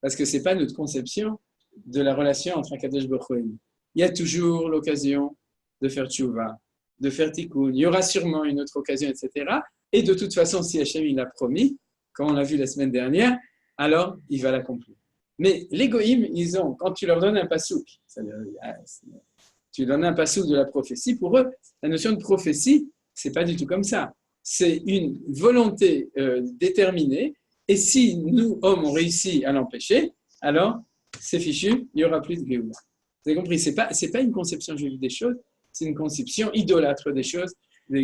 Parce que ce n'est pas notre conception de la relation entre Akadosh Baruch Hu et nous. Il y a toujours l'occasion de faire tchouva, de faire tikkun. Il y aura sûrement une autre occasion, etc. Et de toute façon, si Hachem il l'a promis, comme on l'a vu la semaine dernière, alors il va l'accomplir. Mais les goïms, ils ont, quand tu leur donnes un pasouk, tu donnes un pasouk de la prophétie, pour eux, la notion de prophétie, c'est pas du tout comme ça. C'est une volonté déterminée, et si nous, hommes, on réussit à l'empêcher, alors c'est fichu, il n'y aura plus de Géoula. Vous avez compris, c'est pas une conception juive des choses, c'est une conception idolâtre des choses,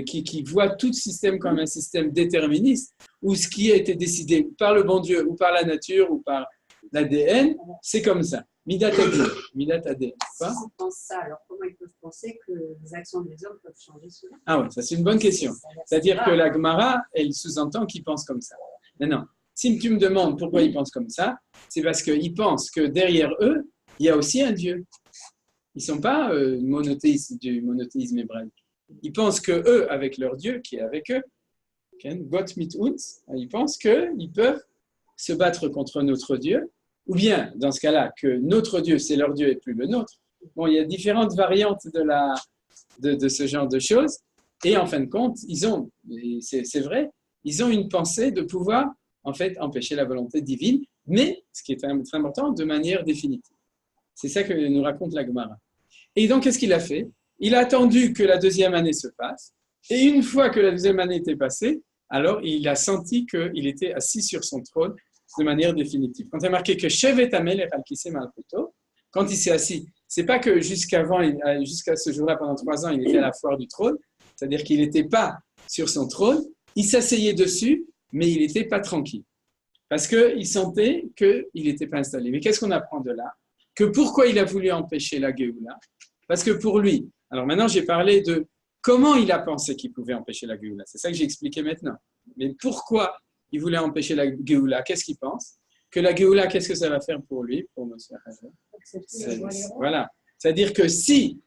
qui voit tout système comme un système déterministe, où ce qui a été décidé par le bon Dieu, ou par la nature, ou par l'ADN, c'est comme ça. Midat ADN. S'ils pensent ça, alors comment ils peuvent penser que les actions des hommes peuvent changer cela? Ah oui, ça c'est une bonne question. C'est-à-dire que la Gemara, elle sous-entend qu'ils pensent comme ça. Maintenant, si tu me demandes pourquoi ils pensent comme ça, c'est parce qu'ils pensent que derrière eux, il y a aussi un Dieu. Ils ne sont pas monothéistes du monothéisme hébraïque. Ils pensent que eux, avec leur Dieu qui est avec eux, Gott mit uns, ils pensent qu'ils peuvent se battre contre notre Dieu, ou bien, dans ce cas-là, que notre Dieu, c'est leur Dieu et plus le nôtre. Bon, il y a différentes variantes de ce genre de choses, et en fin de compte, ils ont, c'est vrai, ils ont une pensée de pouvoir, en fait, empêcher la volonté divine, mais, ce qui est très important, de manière définitive. C'est ça que nous raconte la Gemara. Et donc, qu'est-ce qu'il a fait? Il a attendu que la deuxième année se passe, et une fois que la deuxième année était passée, alors il a senti qu'il était assis sur son trône de manière définitive. Quand il a marqué que Shevet Hamelech al Kisei Malchuto, quand il s'est assis, c'est pas que jusqu'à ce jour-là, pendant 3 ans, il était à la foire du trône, c'est-à-dire qu'il n'était pas sur son trône, il s'asseyait dessus, mais il n'était pas tranquille, parce qu'il sentait qu'il n'était pas installé. Mais qu'est-ce qu'on apprend de là? Que pourquoi il a voulu empêcher la Géoula? Parce que pour lui, alors maintenant j'ai parlé de comment il a pensé qu'il pouvait empêcher la Géoula, c'est ça que j'ai expliqué maintenant. Mais pourquoi il voulait empêcher la Géoula? Qu'est-ce qu'il pense? Que la Géoula, qu'est-ce que ça va faire pour lui, pour M. Hajar? Voilà. C'est-à-dire que si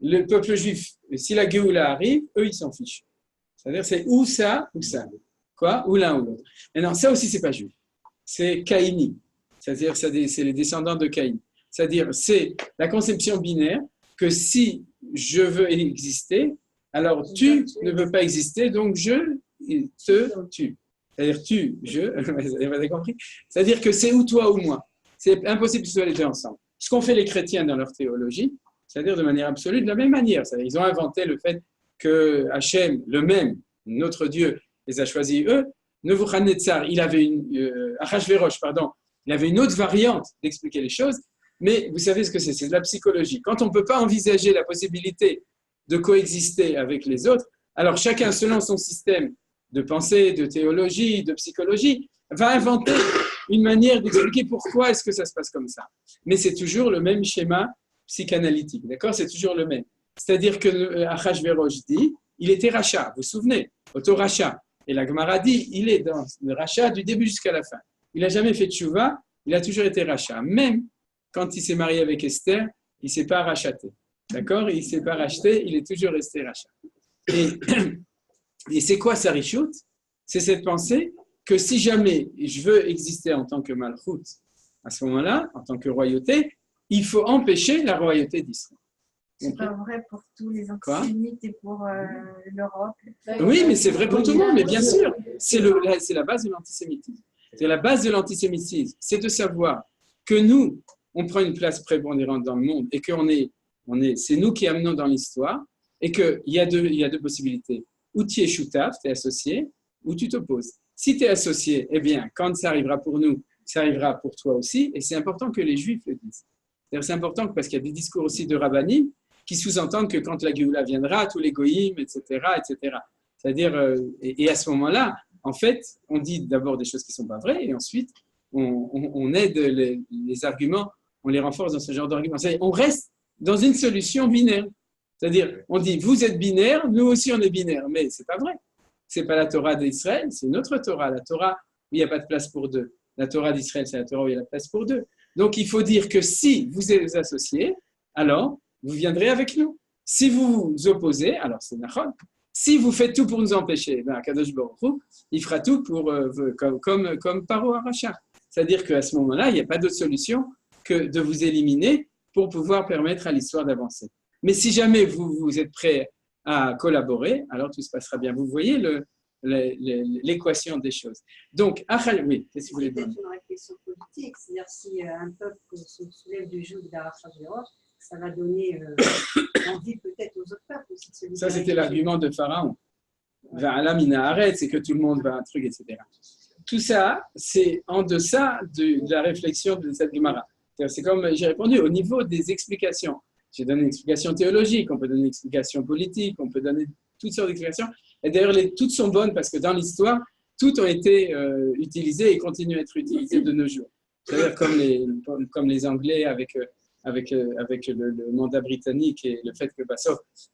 le peuple juif, si la Géoula arrive, eux, ils s'en fichent. C'est-à-dire c'est ou ça, ou ça. Quoi? Ou l'un ou l'autre. Maintenant, ça aussi, c'est pas juif. C'est caïni. C'est-à-dire c'est les descendants de Caïn. C'est-à-dire c'est la conception binaire que si je veux exister, alors tu ne veux pas exister, donc je te tue. C'est-à-dire tu, je, vous avez compris? C'est-à-dire que c'est ou toi ou moi. C'est impossible que ce soit les deux ensemble. Ce qu'ont fait les chrétiens dans leur théologie, c'est-à-dire de manière absolue, de la même manière. Ils ont inventé le fait que Hachem, le même, notre Dieu, les a choisis eux. Nebuchadnezzar, il avait Achashverosh, pardon, il avait une autre variante d'expliquer les choses, mais vous savez ce que c'est de la psychologie. Quand on ne peut pas envisager la possibilité de coexister avec les autres, alors chacun, selon son système de pensée, de théologie, de psychologie, va inventer une manière d'expliquer pourquoi est-ce que ça se passe comme ça. Mais c'est toujours le même schéma psychanalytique, d'accord? C'est toujours le même. C'est-à-dire que Achashverosh dit, il était rachat, vous vous souvenez, auto-rachat. Et la Gemara dit, il est dans le rachat du début jusqu'à la fin. Il n'a jamais fait tchouva, il a toujours été rachat. Même quand il s'est marié avec Esther, il ne s'est pas rachaté. D'accord? Il ne s'est pas racheté, il est toujours resté rachat. Et c'est quoi sa richout? C'est cette pensée que si jamais je veux exister en tant que malchout, à ce moment-là, en tant que royauté, il faut empêcher la royauté d'Israël. C'est pas vrai pour tous les antisémites et pour l'Europe. Oui, mais c'est vrai pour tout le monde, mais bien sûr, c'est la base de l'antisémitisme. C'est la base de l'antisémitisme, c'est de savoir que nous, on prend une place prépondérante dans le monde et que c'est nous qui amenons dans l'histoire et qu'il y a deux possibilités. Ou tu es choutaf, tu es associé, ou tu t'opposes. Si tu es associé, eh bien, quand ça arrivera pour nous, ça arrivera pour toi aussi, et c'est important que les Juifs le disent. C'est important parce qu'il y a des discours aussi de rabbinim qui sous-entendent que quand la Géoula viendra, tous les goïms, etc., etc. C'est-à-dire, et à ce moment-là, en fait, on dit d'abord des choses qui ne sont pas vraies, et ensuite, on aide les arguments, on les renforce dans ce genre d'arguments. On reste dans une solution binaire. C'est-à-dire, on dit, vous êtes binaire, nous aussi on est binaire. Mais ce n'est pas vrai. Ce n'est pas la Torah d'Israël, c'est une autre Torah. La Torah où il n'y a pas de place pour deux. La Torah d'Israël, c'est la Torah où il y a la place pour deux. Donc, il faut dire que si vous êtes associés, alors vous viendrez avec nous. Si vous vous opposez, alors c'est Nachon. Si vous faites tout pour nous empêcher, ben, Kadosh Baruch Hu, il fera tout pour, comme Paro Aracha. C'est-à-dire qu'à ce moment-là, il n'y a pas d'autre solution que de vous éliminer pour pouvoir permettre à l'histoire d'avancer. Mais si jamais vous êtes prêts à collaborer, alors tout se passera bien. Vous voyez l'équation des choses. Donc, oui, qu'est-ce que vous voulez dire? C'est une réflexion politique, c'est-à-dire si un peuple se soulève du joug d'Arachashvérosh, ça va donner envie peut-être aux autres peuples aussi. Ça, c'était l'argument de Pharaon. C'est que tout le monde va un truc, etc. Tout ça, c'est en deçà de la réflexion de cette Gemara. C'est comme j'ai répondu, au niveau des explications. J'ai donné une explication théologique, on peut donner une explication politique, on peut donner toutes sortes d'explications. Et d'ailleurs, toutes sont bonnes parce que dans l'histoire, toutes ont été utilisées et continuent à être utilisées de nos jours. C'est-à-dire comme les Anglais avec le mandat britannique et le fait que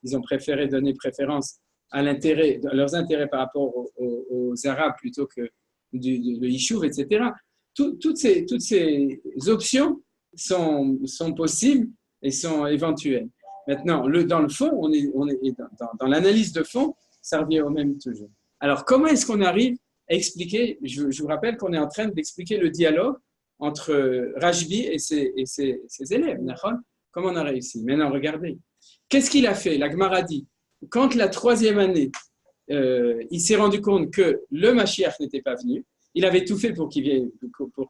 ils ont préféré donner préférence à leurs intérêts par rapport aux Arabes plutôt que le Yishuv, etc. Toutes ces options sont possibles et sont éventuelles. Maintenant, dans le fond, on est dans l'analyse de fond, ça revient au même toujours. Alors, comment est-ce qu'on arrive à expliquer, je vous rappelle qu'on est en train d'expliquer le dialogue entre Rajbi et ses élèves. Comment on a réussi? Maintenant, regardez. Qu'est-ce qu'il a fait? La Gemara dit, quand la 3e année, il s'est rendu compte que le Mashiach n'était pas venu, il avait tout fait pour qu'il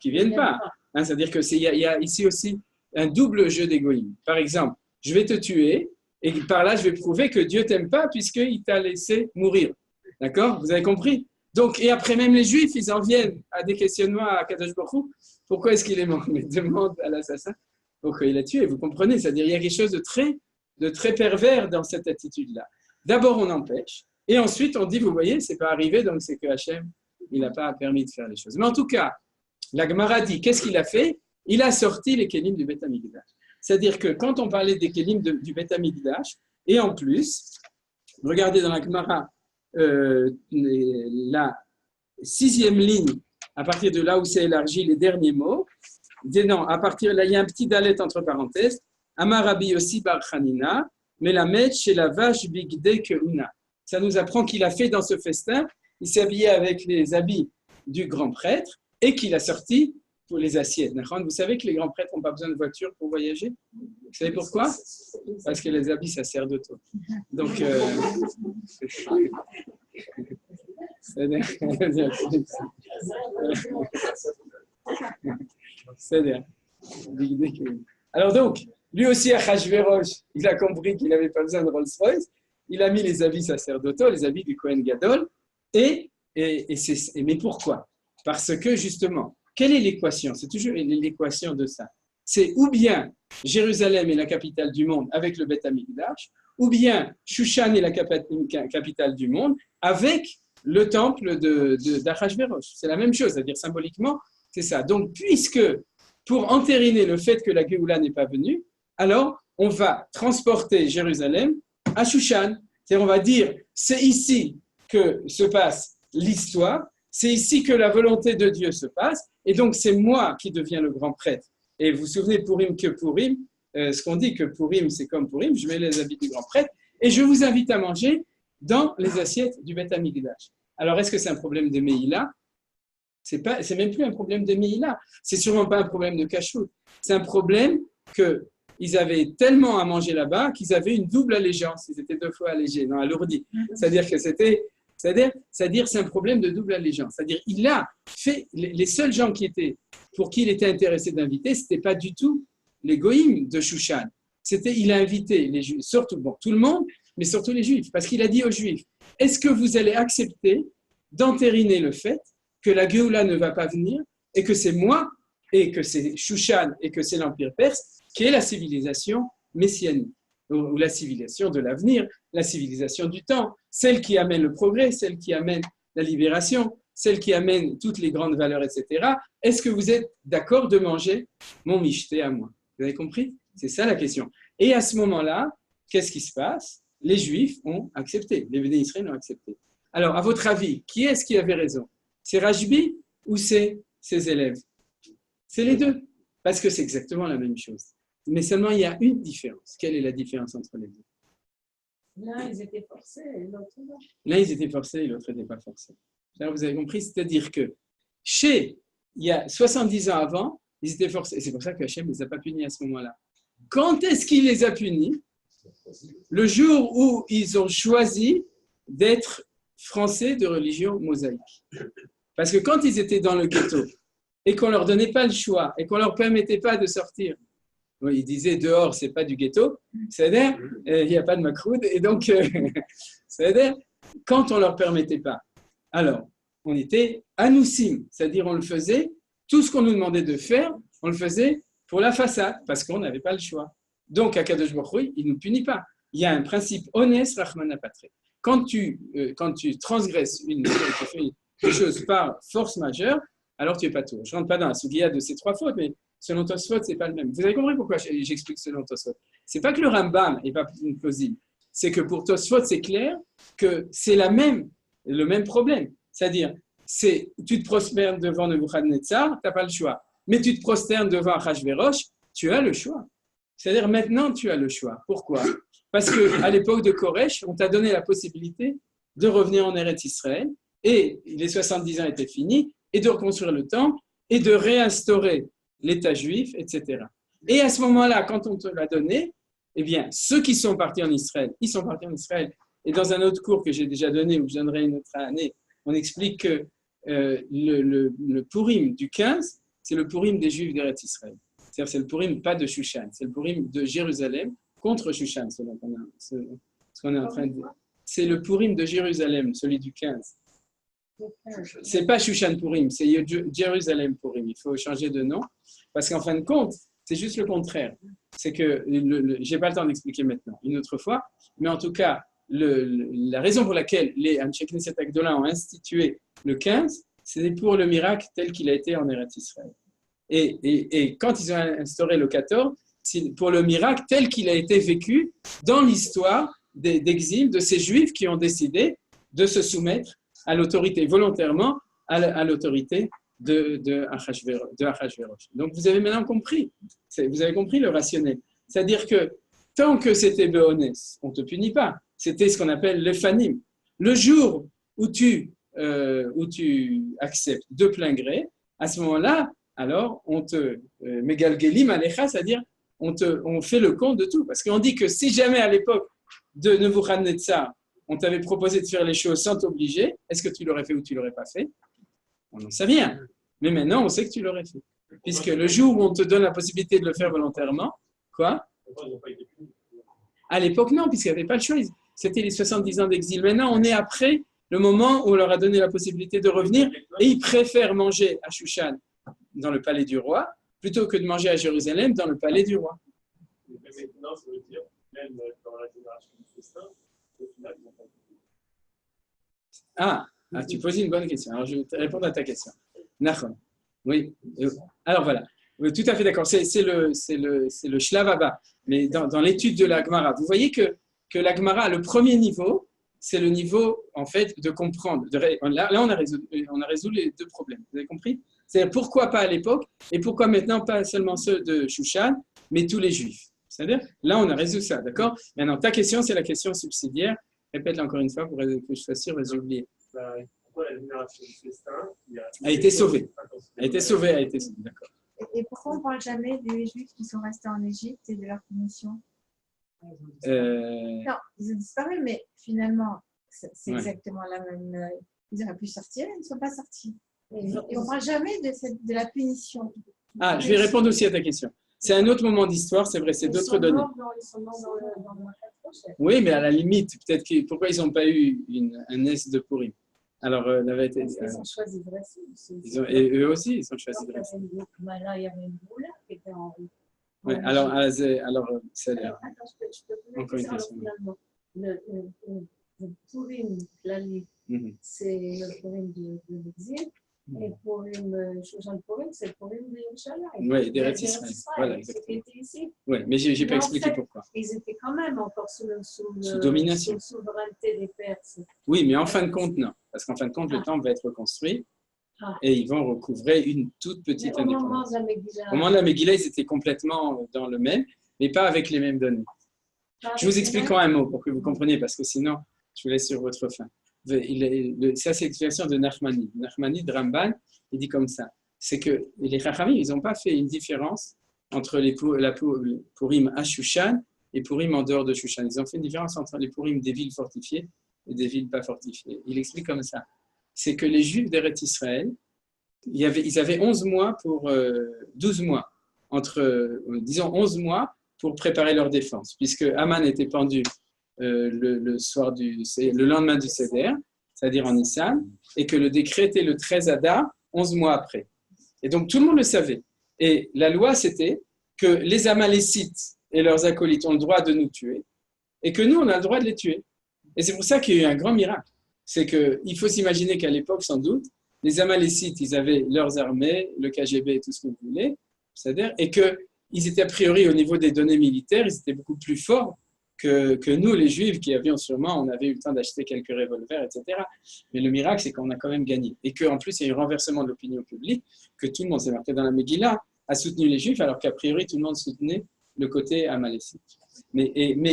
vienne pas. Hein, c'est-à-dire qu'il y a ici aussi un double jeu d'égoïsme. Par exemple, je vais te tuer et par là, je vais prouver que Dieu t'aime pas puisqu'il t'a laissé mourir. D'accord? Vous avez compris? Donc, et après, même les Juifs, ils en viennent à des questionnements à Kadosh Baruch Hu. Pourquoi est-ce qu'il est mort? Mais demande à l'assassin pourquoi il a tué. Vous comprenez? C'est-à-dire il y a quelque chose de très pervers dans cette attitude-là. D'abord, on empêche. Et ensuite, on dit, vous voyez, c'est pas arrivé, donc c'est que Hachem, il n'a pas permis de faire les choses. Mais en tout cas, la Gemara dit, qu'est-ce qu'il a fait? Il a sorti les kélim du Beth Amikdash. C'est-à-dire que quand on parlait des kélim du Beth Amikdash, et en plus, regardez dans la Gemara, la 6e ligne, à partir de là où c'est élargi les derniers mots, à partir là, il y a un petit dalet entre parenthèses, Amar Rabbi Yossi bar Chanina, Melamed chez la vache bigde keuna. Ça nous apprend qu'il a fait dans ce festin, il s'est habillé avec les habits du grand prêtre et qu'il a sorti pour les assiettes. Vous savez que les grands prêtres n'ont pas besoin de voiture pour voyager? Vous savez pourquoi? Parce que les habits, ça sert d'auto. Donc, alors donc, lui aussi, Achashvérosh, il a compris qu'il n'avait pas besoin de Rolls-Royce. Il a mis les habits sacerdotaux, les habits du Kohen Gadol. Mais pourquoi? Parce que justement, quelle est l'équation? C'est toujours l'équation de ça. C'est ou bien Jérusalem est la capitale du monde avec le Beth Amikdash, ou bien Shushan est la capitale du monde avec le temple d'Achashvérosh. C'est la même chose, c'est-à-dire symboliquement, c'est ça. Donc, puisque pour entériner le fait que la Géoula n'est pas venue, alors on va transporter Jérusalem à Shushan. C'est-à-dire on va dire, c'est ici que se passe l'histoire, c'est ici que la volonté de Dieu se passe, et donc c'est moi qui deviens le grand prêtre. Et vous vous souvenez Purim que Purim, ce qu'on dit que Purim c'est comme Purim, je mets les habits du grand prêtre, et je vous invite à manger dans les assiettes du Beth Amikdash. Alors est-ce que c'est un problème de Meïla? C'est même plus un problème de Meïla, c'est sûrement pas un problème de kashrut, c'est un problème qu'ils avaient tellement à manger là-bas qu'ils avaient une double allégeance, ils étaient 2 fois allégés, non alourdis. C'est-à-dire que c'est un problème de double allégeance. C'est-à-dire il a fait, les seuls gens pour qui il était intéressé d'inviter, ce n'était pas du tout les goïms de Shushan. Il a invité les Juifs, surtout, tout le monde, mais surtout les Juifs, parce qu'il a dit aux Juifs, est-ce que vous allez accepter d'entériner le fait que la Géoula ne va pas venir et que c'est moi et que c'est Shushan et que c'est l'Empire perse qui est la civilisation messianique, ou la civilisation de l'avenir, la civilisation du temps, celle qui amène le progrès, celle qui amène la libération, celle qui amène toutes les grandes valeurs, etc. Est-ce que vous êtes d'accord de manger mon michté à moi? Vous avez compris? C'est ça la question. Et à ce moment-là, qu'est-ce qui se passe? Les Juifs ont accepté, les Béné Israël ont accepté. Alors, à votre avis, qui est-ce qui avait raison? C'est Rajbi ou c'est ses élèves? C'est les deux, parce que c'est exactement la même chose. Mais seulement, il y a une différence. Quelle est la différence entre les deux? L'un, ils étaient forcés et l'autre non. L'un, ils étaient forcés et l'autre n'était pas forcé. Alors, vous avez compris, c'est-à-dire que il y a 70 ans avant, ils étaient forcés. Et c'est pour ça que Hachem ne les a pas punis à ce moment-là. Quand est-ce qu'il les a punis? Le jour où ils ont choisi d'être français de religion mosaïque. Parce que quand ils étaient dans le ghetto et qu'on ne leur donnait pas le choix et qu'on ne leur permettait pas de sortir, ils disaient dehors, ce n'est pas du ghetto, c'est-à-dire, il n'y a pas de macroud, et donc, c'est-à-dire, quand on ne leur permettait pas, alors, on était anoussim, c'est-à-dire on le faisait, tout ce qu'on nous demandait de faire, on le faisait pour la façade, parce qu'on n'avait pas le choix. Donc, à Kadosh Baruch Hu, il ne nous punit pas. Il y a un principe honnête, Rahman Patre. Quand tu transgresses quelque chose par force majeure, alors tu n'es pas tout. Je ne rentre pas dans la sougiya de ces trois fautes, mais selon Tosfot, ce n'est pas le même. Vous avez compris pourquoi j'explique selon Tosfot? Ce n'est pas que le Rambam n'est pas plausible, c'est que pour Tosfot, c'est clair que c'est le même problème. C'est-à-dire, tu te prosternes devant Nebuchadnezzar, tu n'as pas le choix. Mais tu te prosternes devant Achashverosh, tu as le choix. C'est-à-dire, maintenant, tu as le choix. Pourquoi? Parce qu'à l'époque de Koresh, on t'a donné la possibilité de revenir en Eretz Israël, et les 70 ans étaient finis, et de reconstruire le temple, et de réinstaurer l'État juif, etc. Et à ce moment-là, quand on te l'a donné, eh bien, ceux qui sont partis en Israël, ils sont partis en Israël. Et dans un autre cours que j'ai déjà donné, ou que je donnerai une autre année, on explique que le Purim du 15, c'est le Purim des Juifs d'Eretz Israël. C'est-à-dire, c'est le Purim pas de Shushan, c'est le Purim de Jérusalem contre Shushan, ce qu'on est en train de dire. C'est le Purim de Jérusalem, celui du 15. C'est pas Shushan Purim, c'est Jérusalem Purim. Il faut changer de nom, parce qu'en fin de compte, c'est juste le contraire. C'est que, j'ai pas le temps d'expliquer maintenant, une autre fois, mais en tout cas, la raison pour laquelle les Anshe Knesset Agdola ont institué le 15, c'est pour le miracle tel qu'il a été en Eretz Israël. Et quand ils ont instauré le 14, c'est pour le miracle tel qu'il a été vécu dans l'histoire d'exil de ces Juifs qui ont décidé de se soumettre à l'autorité, volontairement, à l'autorité de Achashverosh. Donc, vous avez maintenant compris. Vous avez compris le rationnel. C'est-à-dire que tant que c'était Béonès, on ne te punit pas. C'était ce qu'on appelle le fanim. Le jour où tu acceptes de plein gré, à ce moment-là, alors on te megalgelim alecha, c'est-à-dire on fait le compte de tout. Parce qu'on dit que si jamais à l'époque de Nebuchadnezzar, on t'avait proposé de faire les choses sans t'obliger, est-ce que tu l'aurais fait ou tu ne l'aurais pas fait? On n'en sait rien. Mais maintenant, on sait que tu l'aurais fait. Puisque le jour où on te donne la possibilité de le faire volontairement, quoi? À l'époque, non, puisqu'il n'y avait pas le choix. C'était les 70 ans d'exil. Maintenant, on est après le moment où on leur a donné la possibilité de revenir et ils préfèrent manger à Shushan, dans le palais du roi, plutôt que de manger à Jérusalem, dans le palais du roi. Mais maintenant, ça veut dire, même dans la génération du festin, au final, ils n'ont pas compris. Tu poses une bonne question. Alors, je vais te répondre à ta question. Nachon. Oui. Alors, voilà. Oui, tout à fait d'accord. C'est le Shlavaba. Mais dans l'étude de la Gemara, vous voyez que la Gemara, le premier niveau, c'est le niveau, en fait, de comprendre. Là, on a résolu les deux problèmes. Vous avez compris? C'est pourquoi pas à l'époque et pourquoi maintenant pas seulement ceux de Shushan, mais tous les Juifs. C'est-à-dire, là, on a résolu ça, d'accord? Maintenant, ta question, c'est la question subsidiaire. Répète-la encore une fois pour que je sois sûr, j'ai oublié. Pourquoi la génération du festin a été sauvée? A été sauvée, d'accord. Et pourquoi on ne parle jamais des Juifs qui sont restés en Égypte et de leur punition? Non, ils ont disparu, mais finalement, c'est exactement la même. Ils auraient pu sortir, ils ne sont pas sortis. Et on ne parle jamais de la punition. Je vais répondre aussi à ta question. C'est un autre moment d'histoire, c'est vrai, c'est d'autres données. Ils sont morts dans le prochain. Oui, mais à la limite, peut-être pourquoi ils n'ont pas eu un S de Purim? Alors, ils ont choisi de rester. Et eux aussi, ils ont choisi de rester. Là, il y avait une boule qui était en. Oui, alors c'est Attends, je peux encore une question. Le Purim, c'est le Purim de l'exil. Et Purim, Shushan Purim, c'est le Purim de Yerushalayim. Oui, d'Eretz Israël. Voilà, exactement. Oui, mais je n'ai pas expliqué pourquoi. Ils étaient quand même encore sous domination. sous souveraineté des Perses. Oui, mais en fin de compte, non. Parce qu'en fin de compte, le temple va être reconstruit et ils vont recouvrer une toute petite indépendance. Au moment de la Megillah, ils étaient complètement dans le même, mais pas avec les mêmes données. Je vous explique en un mot pour que vous compreniez, parce que sinon, je vous laisse sur votre faim. Ça, c'est l'explication de Nachmani. Nachmani de Ramban, il dit comme ça. C'est que les Chachamim, ils n'ont pas fait une différence entre les Purim à Shushan et Purim en dehors de Shushan. Ils ont fait une différence entre les Purim des villes fortifiées et des villes pas fortifiées. Il explique comme ça. C'est que les Juifs d'Eretz Israël, ils avaient 11 mois pour 12 mois, disons 11 mois pour préparer leur défense, puisque Haman était pendu le lendemain du Seder, c'est-à-dire en Nissan, et que le décret était le 13 Adar, 11 mois après. Et donc tout le monde le savait. Et la loi, c'était que les Amalécites et leurs acolytes ont le droit de nous tuer, et que nous, on a le droit de les tuer. Et c'est pour ça qu'il y a eu un grand miracle. C'est qu'il faut s'imaginer qu'à l'époque, sans doute, les Amalécites, ils avaient leurs armées, le KGB et tout ce que vous voulez, c'est-à-dire, et qu'ils étaient a priori au niveau des données militaires, ils étaient beaucoup plus forts que nous, les Juifs, qui avions sûrement, on avait eu le temps d'acheter quelques revolvers, etc. Mais le miracle, c'est qu'on a quand même gagné. Et qu'en plus, il y a eu un renversement de l'opinion publique, que tout le monde, c'est marqué dans la Megillah, a soutenu les Juifs, alors qu'a priori, tout le monde soutenait le côté amalécite. Mais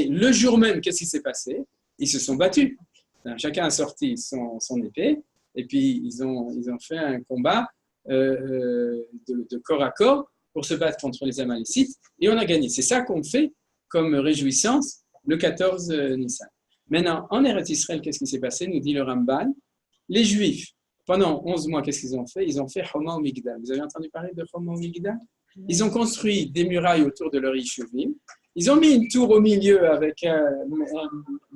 le jour même, qu'est-ce qui s'est passé? Ils se sont battus. Chacun a sorti son épée, et puis ils ont fait un combat de corps à corps pour se battre contre les Amalécites, et on a gagné. C'est ça qu'on fait comme réjouissance le 14 Nissan. Maintenant, en Eretz Israël, qu'est-ce qui s'est passé? Nous dit le Ramban. Les Juifs, pendant 11 mois, qu'est-ce qu'ils ont fait? Ils ont fait Choma ou Migdal. Vous avez entendu parler de Choma ou Migdal? Ils ont construit des murailles autour de leur Yishuvim. Ils ont mis une tour au milieu avec un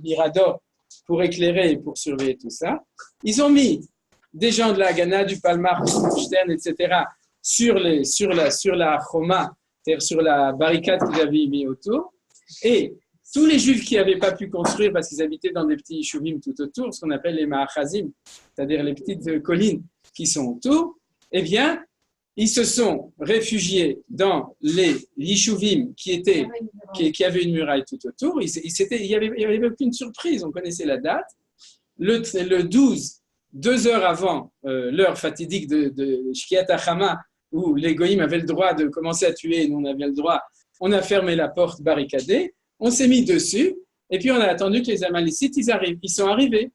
mirador pour éclairer et pour surveiller tout ça. Ils ont mis des gens de la Haganah, du Palmar, du Stern, etc., sur la Choma, c'est-à-dire sur la barricade qu'ils avaient mis autour. Et tous les Juifs qui n'avaient pas pu construire parce qu'ils habitaient dans des petits Yishuvim tout autour, ce qu'on appelle les Ma'achazim, c'est-à-dire les petites collines qui sont autour, eh bien, ils se sont réfugiés dans les Yishuvim qui avaient une muraille tout autour. Il n'y avait aucune surprise, on connaissait la date. Le 12, 2 heures avant l'heure fatidique de Shkiat HaChama, où les Goïms avaient le droit de commencer à tuer et nous on avait le droit, on a fermé la porte barricadée, on s'est mis dessus, et puis on a attendu que les Amalécites, ils arrivent. Ils sont arrivés.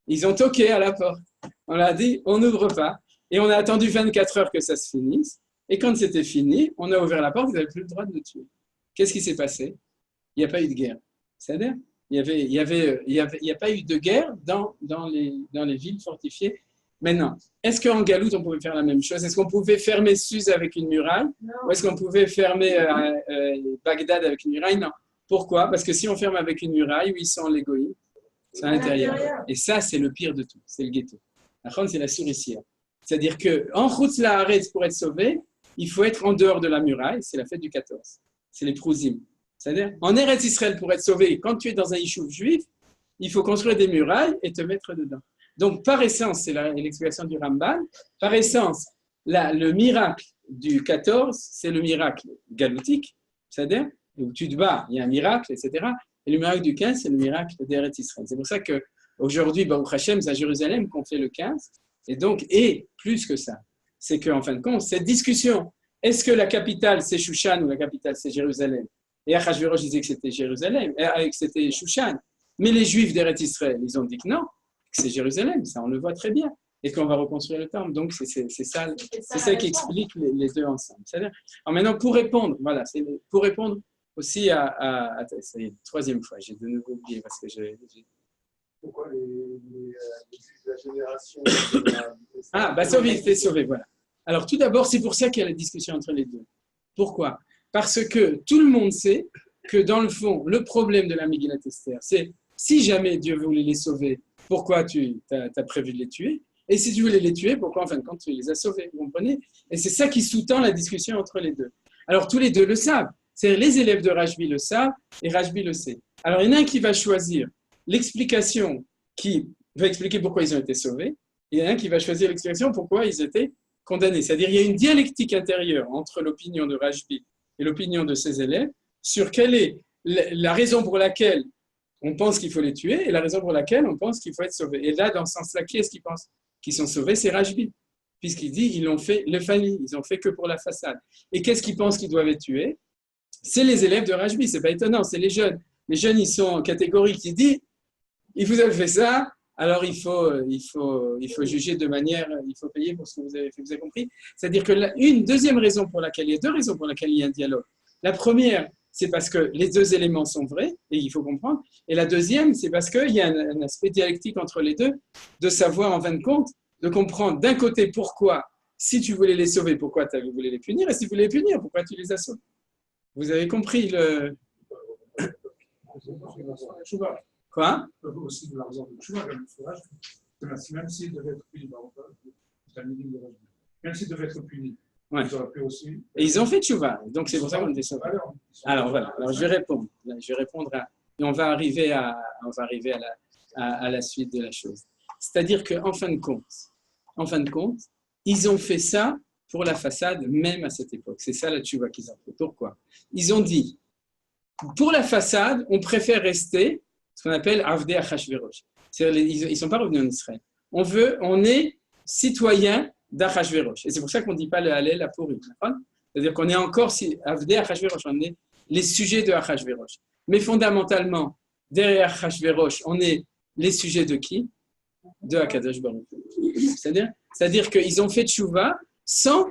Ils ont toqué à la porte. On leur a dit, on n'ouvre pas. Et on a attendu 24 heures que ça se finisse. Et quand c'était fini, on a ouvert la porte, vous n'avez plus le droit de nous tuer. Qu'est-ce qui s'est passé? Il n'y a pas eu de guerre. C'est-à-dire, il n'y a pas eu de guerre dans les villes fortifiées. Maintenant, est-ce qu'en Galoute, on pouvait faire la même chose? Est-ce qu'on pouvait fermer Suse avec une muraille? Ou est-ce qu'on pouvait fermer Bagdad avec une muraille? Non. Pourquoi? Parce que si on ferme avec une muraille, où ils sont les Goïms, c'est à l'intérieur. Et ça, c'est le pire de tout. C'est le ghetto. La Khon, c'est la souricière. C'est-à-dire qu'en Chutz La'aretz, pour être sauvé, il faut être en dehors de la muraille. C'est la fête du 14. C'est les Prouzim. C'est-à-dire, en Eretz Israël, pour être sauvé, quand tu es dans un yishuv juif, il faut construire des murailles et te mettre dedans. Donc, par essence, c'est l'explication du Ramban, par essence, le miracle du 14, c'est le miracle galoutique, c'est-à-dire, où tu te bats, il y a un miracle, etc. Et le miracle du 15, c'est le miracle d'Eretz Israël. C'est pour ça qu'aujourd'hui, Baruch Hashem, c'est à Jérusalem qu'on fait le 15. Et plus que ça, c'est qu'en fin de compte, cette discussion, est-ce que la capitale c'est Shushan ou la capitale c'est Jérusalem? Et Achashverosh disait que c'était Jérusalem, que c'était Shushan. Mais les Juifs d'Eretz Israël, ils ont dit que non, que c'est Jérusalem, ça on le voit très bien, et qu'on va reconstruire le temple. Donc c'est ça qui explique les deux ensemble. C'est-à-dire, alors maintenant, pour répondre, voilà, pour répondre aussi à c'est la troisième fois, j'ai de nouveau oublié parce que j'ai... Pourquoi les Juifs de la génération Sauvé, c'était sauvé, voilà. Alors tout d'abord, c'est pour ça qu'il y a la discussion entre les deux. Pourquoi? Parce que tout le monde sait que dans le fond, le problème de la Megillat Esther, c'est si jamais Dieu voulait les sauver, pourquoi tu as prévu de les tuer? Et si tu voulais les tuer, pourquoi en fin de compte tu les as sauvés? Vous comprenez? Et c'est ça qui sous-tend la discussion entre les deux. Alors tous les deux le savent. C'est les élèves de Rashbi le savent et Rashbi le sait. Alors il y en a un qui va choisir l'explication qui va expliquer pourquoi ils ont été sauvés, il y en a un qui va choisir l'explication pourquoi ils étaient condamnés. C'est-à-dire il y a une dialectique intérieure entre l'opinion de Rajbi et l'opinion de ses élèves sur quelle est la raison pour laquelle on pense qu'il faut les tuer et la raison pour laquelle on pense qu'il faut être sauvé. Et là, dans ce sens-là, qui est-ce qui pense qu'ils sont sauvés? C'est Rajbi, puisqu'il dit ils l'ont fait le famille, ils ont fait que pour la façade. Et qu'est-ce qu'ils pensent qu'ils doivent être tués? C'est les élèves de Rajbi, c'est pas étonnant, c'est les jeunes. Les jeunes, ils sont catégoriques, ils disent il vous avez fait ça, alors il faut juger de manière, il faut payer pour ce que vous avez fait. Vous avez compris? C'est-à-dire que une deuxième raison pour laquelle, il y a deux raisons pour lesquelles il y a un dialogue. La première, c'est parce que les deux éléments sont vrais, et il faut comprendre. Et la deuxième, c'est parce qu'il y a un aspect dialectique entre les deux, de savoir en fin de compte, de comprendre d'un côté pourquoi, si tu voulais les sauver, pourquoi tu voulais les punir, et si tu voulais les punir, pourquoi tu les as sauvés. Vous avez compris le... Quoi? Aussi de l'argent de Chouva, même s'il devait être puni, même s'il devait être puni, ouais. Ils auraient pu aussi. Et ils ont fait Chouva, donc c'est pour ça qu'on était sauvés. Alors voilà, alors je vais répondre. Je vais répondre et on va arriver à la suite de la chose. C'est-à-dire qu'en fin de compte, ils ont fait ça pour la façade même à cette époque. C'est ça la Chouva qu'ils ont fait. Pourquoi? Ils ont dit, pour la façade, on préfère rester ce qu'on appelle Avdei Achashverosh. Ils ne sont pas revenus en Israël. On est citoyen d'Achashverosh. Et c'est pour ça qu'on ne dit pas le Hallel à Purim. C'est-à-dire qu'on est encore Avdei Achashverosh, on est les sujets de Achashverosh. Mais fondamentalement, derrière Achashverosh, on est les sujets de qui? De Akadosh Baruch Hu. C'est-à-dire qu'ils ont fait tchouva sans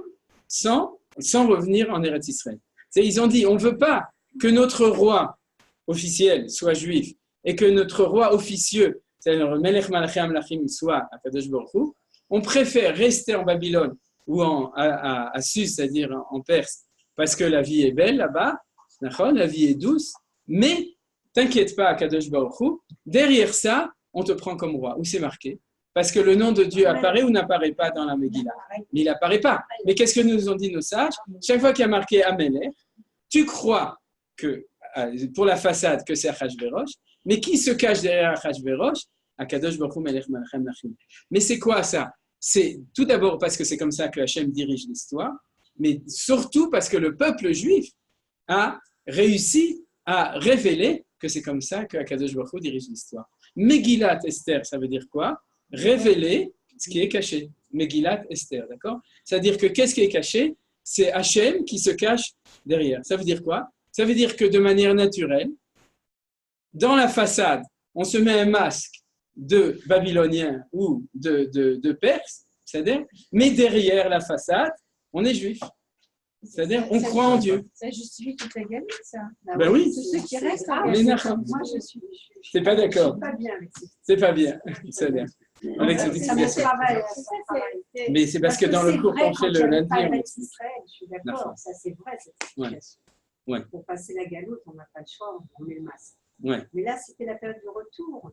revenir en Eretz Israël. Ils ont dit, on ne veut pas que notre roi officiel soit juif et que notre roi officieux, c'est-à-dire Melech Malachim Amlachim, soit Akadosh Baruch Hu. On préfère rester en Babylone ou à Sus, c'est-à-dire en Perse, parce que la vie est belle là-bas, la vie est douce, mais t'inquiète pas, Akadosh Baruch Hu, derrière ça, on te prend comme roi. Où c'est marqué? Parce que le nom de Dieu apparaît ou n'apparaît pas dans la Megillah? Mais il n'apparaît pas. Mais qu'est-ce que nous ont dit nos sages? Chaque fois qu'il y a marqué Amelech, tu crois que, pour la façade, que c'est Achashverosh, mais qui se cache derrière Achashverosh? Akadosh Baruch Hu Melech Malachim Lachim. Mais c'est quoi ça? C'est tout d'abord parce que c'est comme ça que Hachem dirige l'histoire, mais surtout parce que le peuple juif a réussi à révéler que c'est comme ça que Akadosh Baruch Hu dirige l'histoire. Megillat Esther, ça veut dire quoi? Révéler ce qui est caché. Megillat Esther, d'accord? C'est-à-dire que qu'est-ce qui est caché? C'est Hachem qui se cache derrière. Ça veut dire quoi? Ça veut dire que de manière naturelle, dans la façade, on se met un masque de Babylonien ou de Perse, c'est-à-dire, mais derrière la façade, on est juif. C'est-à-dire, on croit en Dieu. Ça justifie toute la gamine, ça. Ben oui. C'est ceux qui restent en Mais Moi, je suis c'est pas d'accord. pas bien avec ça. C'est pas bien. C'est-à-dire, avec cette explication. Mais c'est parce que dans le cours qu'on fait le lundi, Je suis d'accord, ça c'est vrai cette explication. Ouais. Pour passer la galoute, on n'a pas le choix, on met le masque. Ouais. Mais là, c'était la période du retour.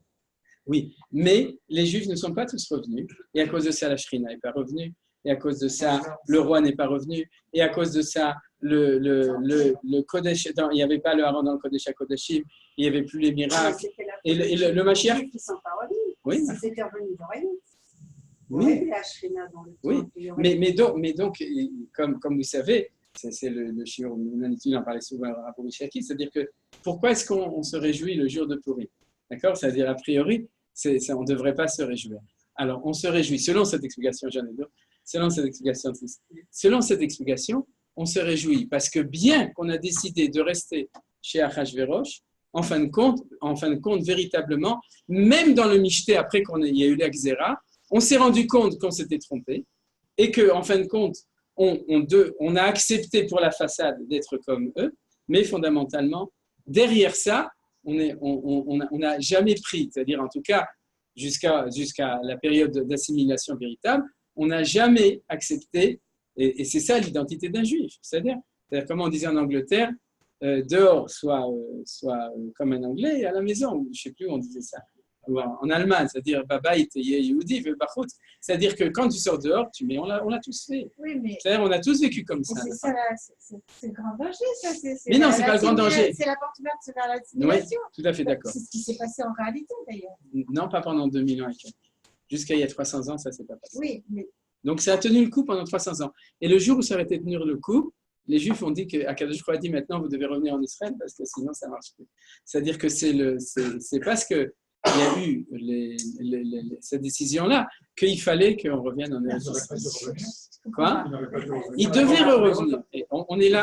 Oui, mais les Juifs ne sont pas tous revenus. Et à cause de ça, la Shrina n'est pas revenue. Et à cause de ça, le roi n'est pas revenu. Et à cause de ça, le Kodesh, il n'y avait pas le Haron dans le Kodesh à Kodeshim, il n'y avait plus les miracles. Et le Mashiach. Les Juifs ne sont pas revenus. Oui. S'ils étaient revenus, ils auraient eu. Oui. La Shrina dans le Oui. Mais donc, comme vous savez, c'est le shiur Naniti, il en parlait souvent à Rabbi Shaki, c'est-à-dire que pourquoi est-ce qu'on se réjouit le jour de Purim? D'accord? C'est-à-dire, a priori, on ne devrait pas se réjouir. Alors, on se réjouit, selon cette explication, j'en ai d'autres, selon cette explication, on se réjouit parce que bien qu'on a décidé de rester chez Achashverosh, en fin de compte, véritablement, même dans le Michté, après qu'il y a eu l'Axéra, on s'est rendu compte qu'on s'était trompé et qu'en fin de compte, on a accepté pour la façade d'être comme eux, mais fondamentalement, derrière ça, on n'a jamais pris, c'est-à-dire en tout cas jusqu'à la période d'assimilation véritable, on n'a jamais accepté, et c'est ça l'identité d'un juif, c'est-à-dire comme on disait en Angleterre, dehors soit comme un anglais et à la maison, je ne sais plus où on disait ça, en Allemagne, c'est-à-dire Babaït Yehudi Bachut, c'est-à-dire que quand tu sors dehors, on l'a tous fait. Oui, mais c'est-à-dire on a tous vécu comme ça. C'est ça, c'est le grand danger, ça. Mais non, c'est pas le grand danger. C'est la porte ouverte vers l'assimilation. Oui, tout à fait d'accord. C'est ce qui s'est passé en réalité, d'ailleurs. Non, pas pendant 2000 ans et quelques. Jusqu'à il y a 300 ans, ça ne s'est pas passé. Oui, mais Donc, ça a tenu le coup pendant 300 ans. Et le jour où ça aurait été tenir le coup, les Juifs ont dit qu'Akadosh Baruch Hu a dit maintenant, vous devez revenir en Israël parce que sinon, ça ne marche plus. C'est-à-dire que c'est parce qu'il y a eu cette décision-là qu'il fallait qu'on revienne en Israël. Quoi? Il devait revenir. Et on est là,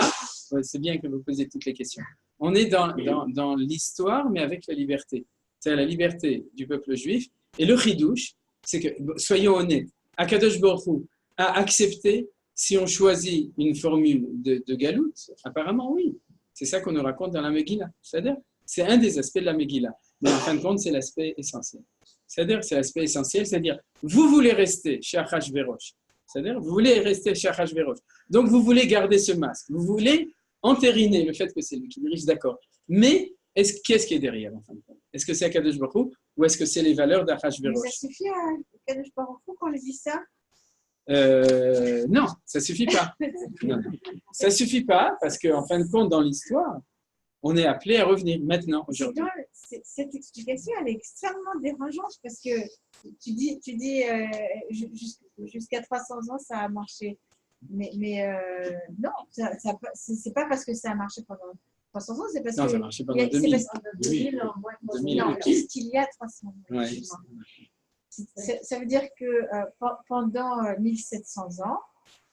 c'est bien que vous posiez toutes les questions. On est dans l'histoire, mais avec la liberté. C'est-à-dire la liberté du peuple juif. Et le chidouche, c'est que, soyons honnêtes, Akadosh Baruch Hu a accepté si on choisit une formule de galout. Apparemment, oui. C'est ça qu'on nous raconte dans la Megillah. C'est-à-dire, c'est un des aspects de la Megillah. Mais en fin de compte, c'est l'aspect essentiel. C'est-à-dire, c'est l'aspect essentiel. C'est-à-dire, vous voulez rester chez Achashverosh. C'est-à-dire, vous voulez rester chez Achashverosh. Donc, vous voulez garder ce masque. Vous voulez entériner le fait que c'est lui qui dirige, d'accord. Mais, qu'est-ce qui est derrière, en fin de compte? Est-ce que c'est Akadosh Baruch Hu ou est-ce que c'est les valeurs d'Achashverosh? ça suffit à Akadosh Baruch Hu quand on lui dit ça? Non, ça ne suffit pas. Non. Ça ne suffit pas parce qu'en fin de compte, dans l'histoire, on est appelé à revenir maintenant, aujourd'hui. Cette explication, elle est extrêmement dérangeante parce que tu dis jusqu'à 300 ans, ça a marché. Mais non, c'est pas parce que ça a marché pendant 300 ans, c'est parce non, que… ça a marché pendant 2000. 2000 non, qu'est-ce qu'il y a 300 ans? Ouais. Ça veut dire que pendant 1700 ans,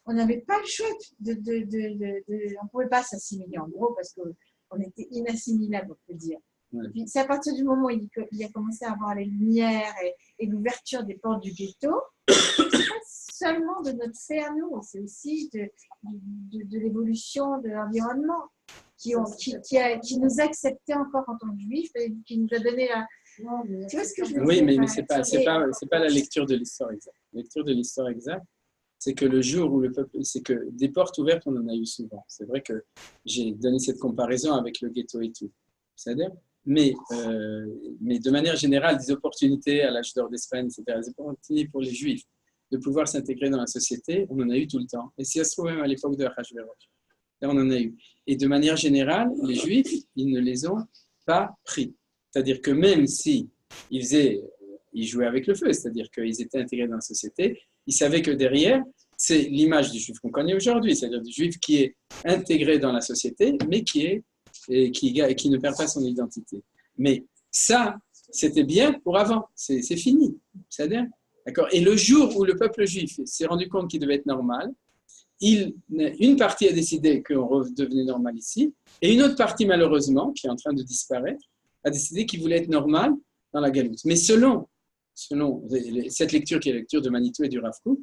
on n'avait pas le choix on ne pouvait pas s'assimiler en gros parce qu'on était inassimilable, on peut dire. Ouais. Puis c'est à partir du moment où il a commencé à avoir les lumières et l'ouverture des portes du ghetto, c'est pas seulement de notre fait à nous, c'est aussi de l'évolution de l'environnement qui nous acceptait encore en tant que juifs et qui nous a donné la… Tu vois ce que je veux dire? Oui, mais c'est pas la lecture de l'histoire exacte. La lecture de l'histoire exacte, c'est que le jour où le peuple, c'est que des portes ouvertes, on en a eu souvent. C'est vrai que j'ai donné cette comparaison avec le ghetto et tout. C'est-à-dire, mais de manière générale, des opportunités à l'âge d'or d'Espagne, etc., des opportunités pour les Juifs de pouvoir s'intégrer dans la société, on en a eu tout le temps. Et si ça se trouve même à l'époque de Achashverosh, là on en a eu. Et de manière générale, les Juifs, ils ne les ont pas pris. C'est-à-dire que même si ils jouaient avec le feu, c'est-à-dire qu'ils étaient intégrés dans la société, ils savaient que derrière, c'est l'image du juif qu'on connaît aujourd'hui, c'est-à-dire du juif qui est intégré dans la société, mais qui ne perd pas son identité. Mais ça, c'était bien pour avant, c'est fini. C'est-à-dire, d'accord. Et le jour où le peuple juif s'est rendu compte qu'il devait être normal, une partie a décidé qu'on redevenait normal ici, et une autre partie, malheureusement, qui est en train de disparaître, a décidé qu'il voulait être normal dans la galoute. Mais selon cette lecture qui est la lecture de Manitou et du Rav Kook,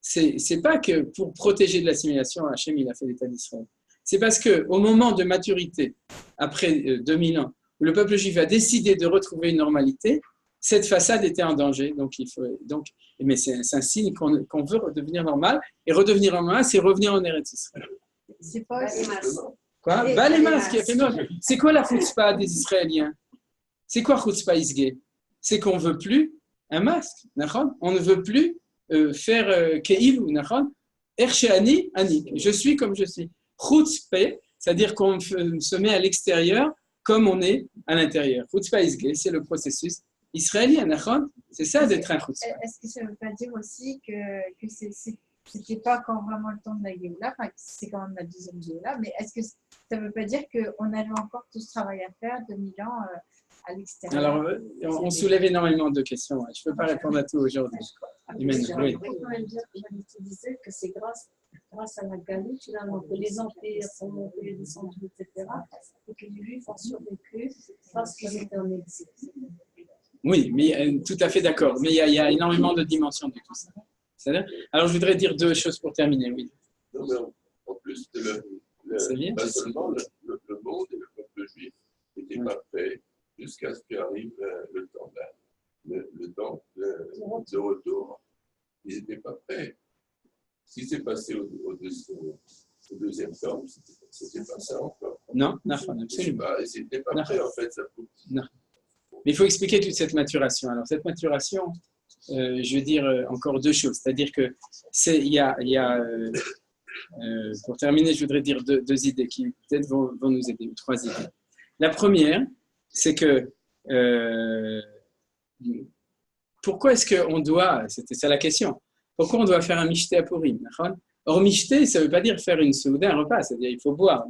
c'est pas que pour protéger de l'assimilation, Hachem il a fait l'État d'Israël. C'est parce qu'au moment de maturité, après 2000 ans, où le peuple juif a décidé de retrouver une normalité, cette façade était en danger. Mais c'est un signe qu'on veut redevenir normal. Et redevenir normal, c'est revenir en Eretz Israël. C'est pas Quoi? Balémas qui a fait mal. C'est quoi la chutzpah des Israéliens? C'est quoi chutzpah isgé? C'est qu'on ne veut plus un masque. On ne veut plus faire ke'ilu. Ercheani, ani. Je suis comme je suis. Chutzpah, c'est-à-dire qu'on se met à l'extérieur comme on est à l'intérieur. Chutzpah isgé, c'est le processus israélien. C'est ça d'être un chutzpah. Est-ce que ça ne veut pas dire aussi que c'était pas encore vraiment le temps de la Géoula, enfin, c'est quand même la deuxième Géoula, mais est-ce que ça ne veut pas dire qu'on avait encore tout ce travail à faire, 2000 ans à l'extérieur? Alors, on soulève énormément de questions. Je ne peux pas répondre à tout aujourd'hui. Oui. Tu disais que c'est grâce à la galoute, finalement, que les empires sont montés, descendus, etc., et que les Juifs ont survécu parce qu'ils étaient en exil. Oui, mais tout à fait d'accord. Mais il y a énormément de dimensions de tout ça. Alors, je voudrais dire deux choses pour terminer. Oui. Non, mais en plus, pas seulement le monde et le peuple juif n'étaient pas prêts jusqu'à ce qu'arrive le temps de retour. Ils n'étaient pas prêts. Ce qui s'est passé au deuxième temps, c'était pas ça encore. Non, absolument. Ils n'étaient pas prêts, en fait. Ça non. Mais il faut expliquer toute cette maturation. Alors, cette maturation, je veux dire encore deux choses. C'est-à-dire que pour terminer, je voudrais dire deux idées qui peut-être vont nous aider, ou trois idées. La première, c'est que pourquoi est-ce qu'on doit, c'était ça la question, pourquoi on doit faire un mishté à Purim? Or, mishté, ça ne veut pas dire faire une souda, un repas, c'est-à-dire il faut boire.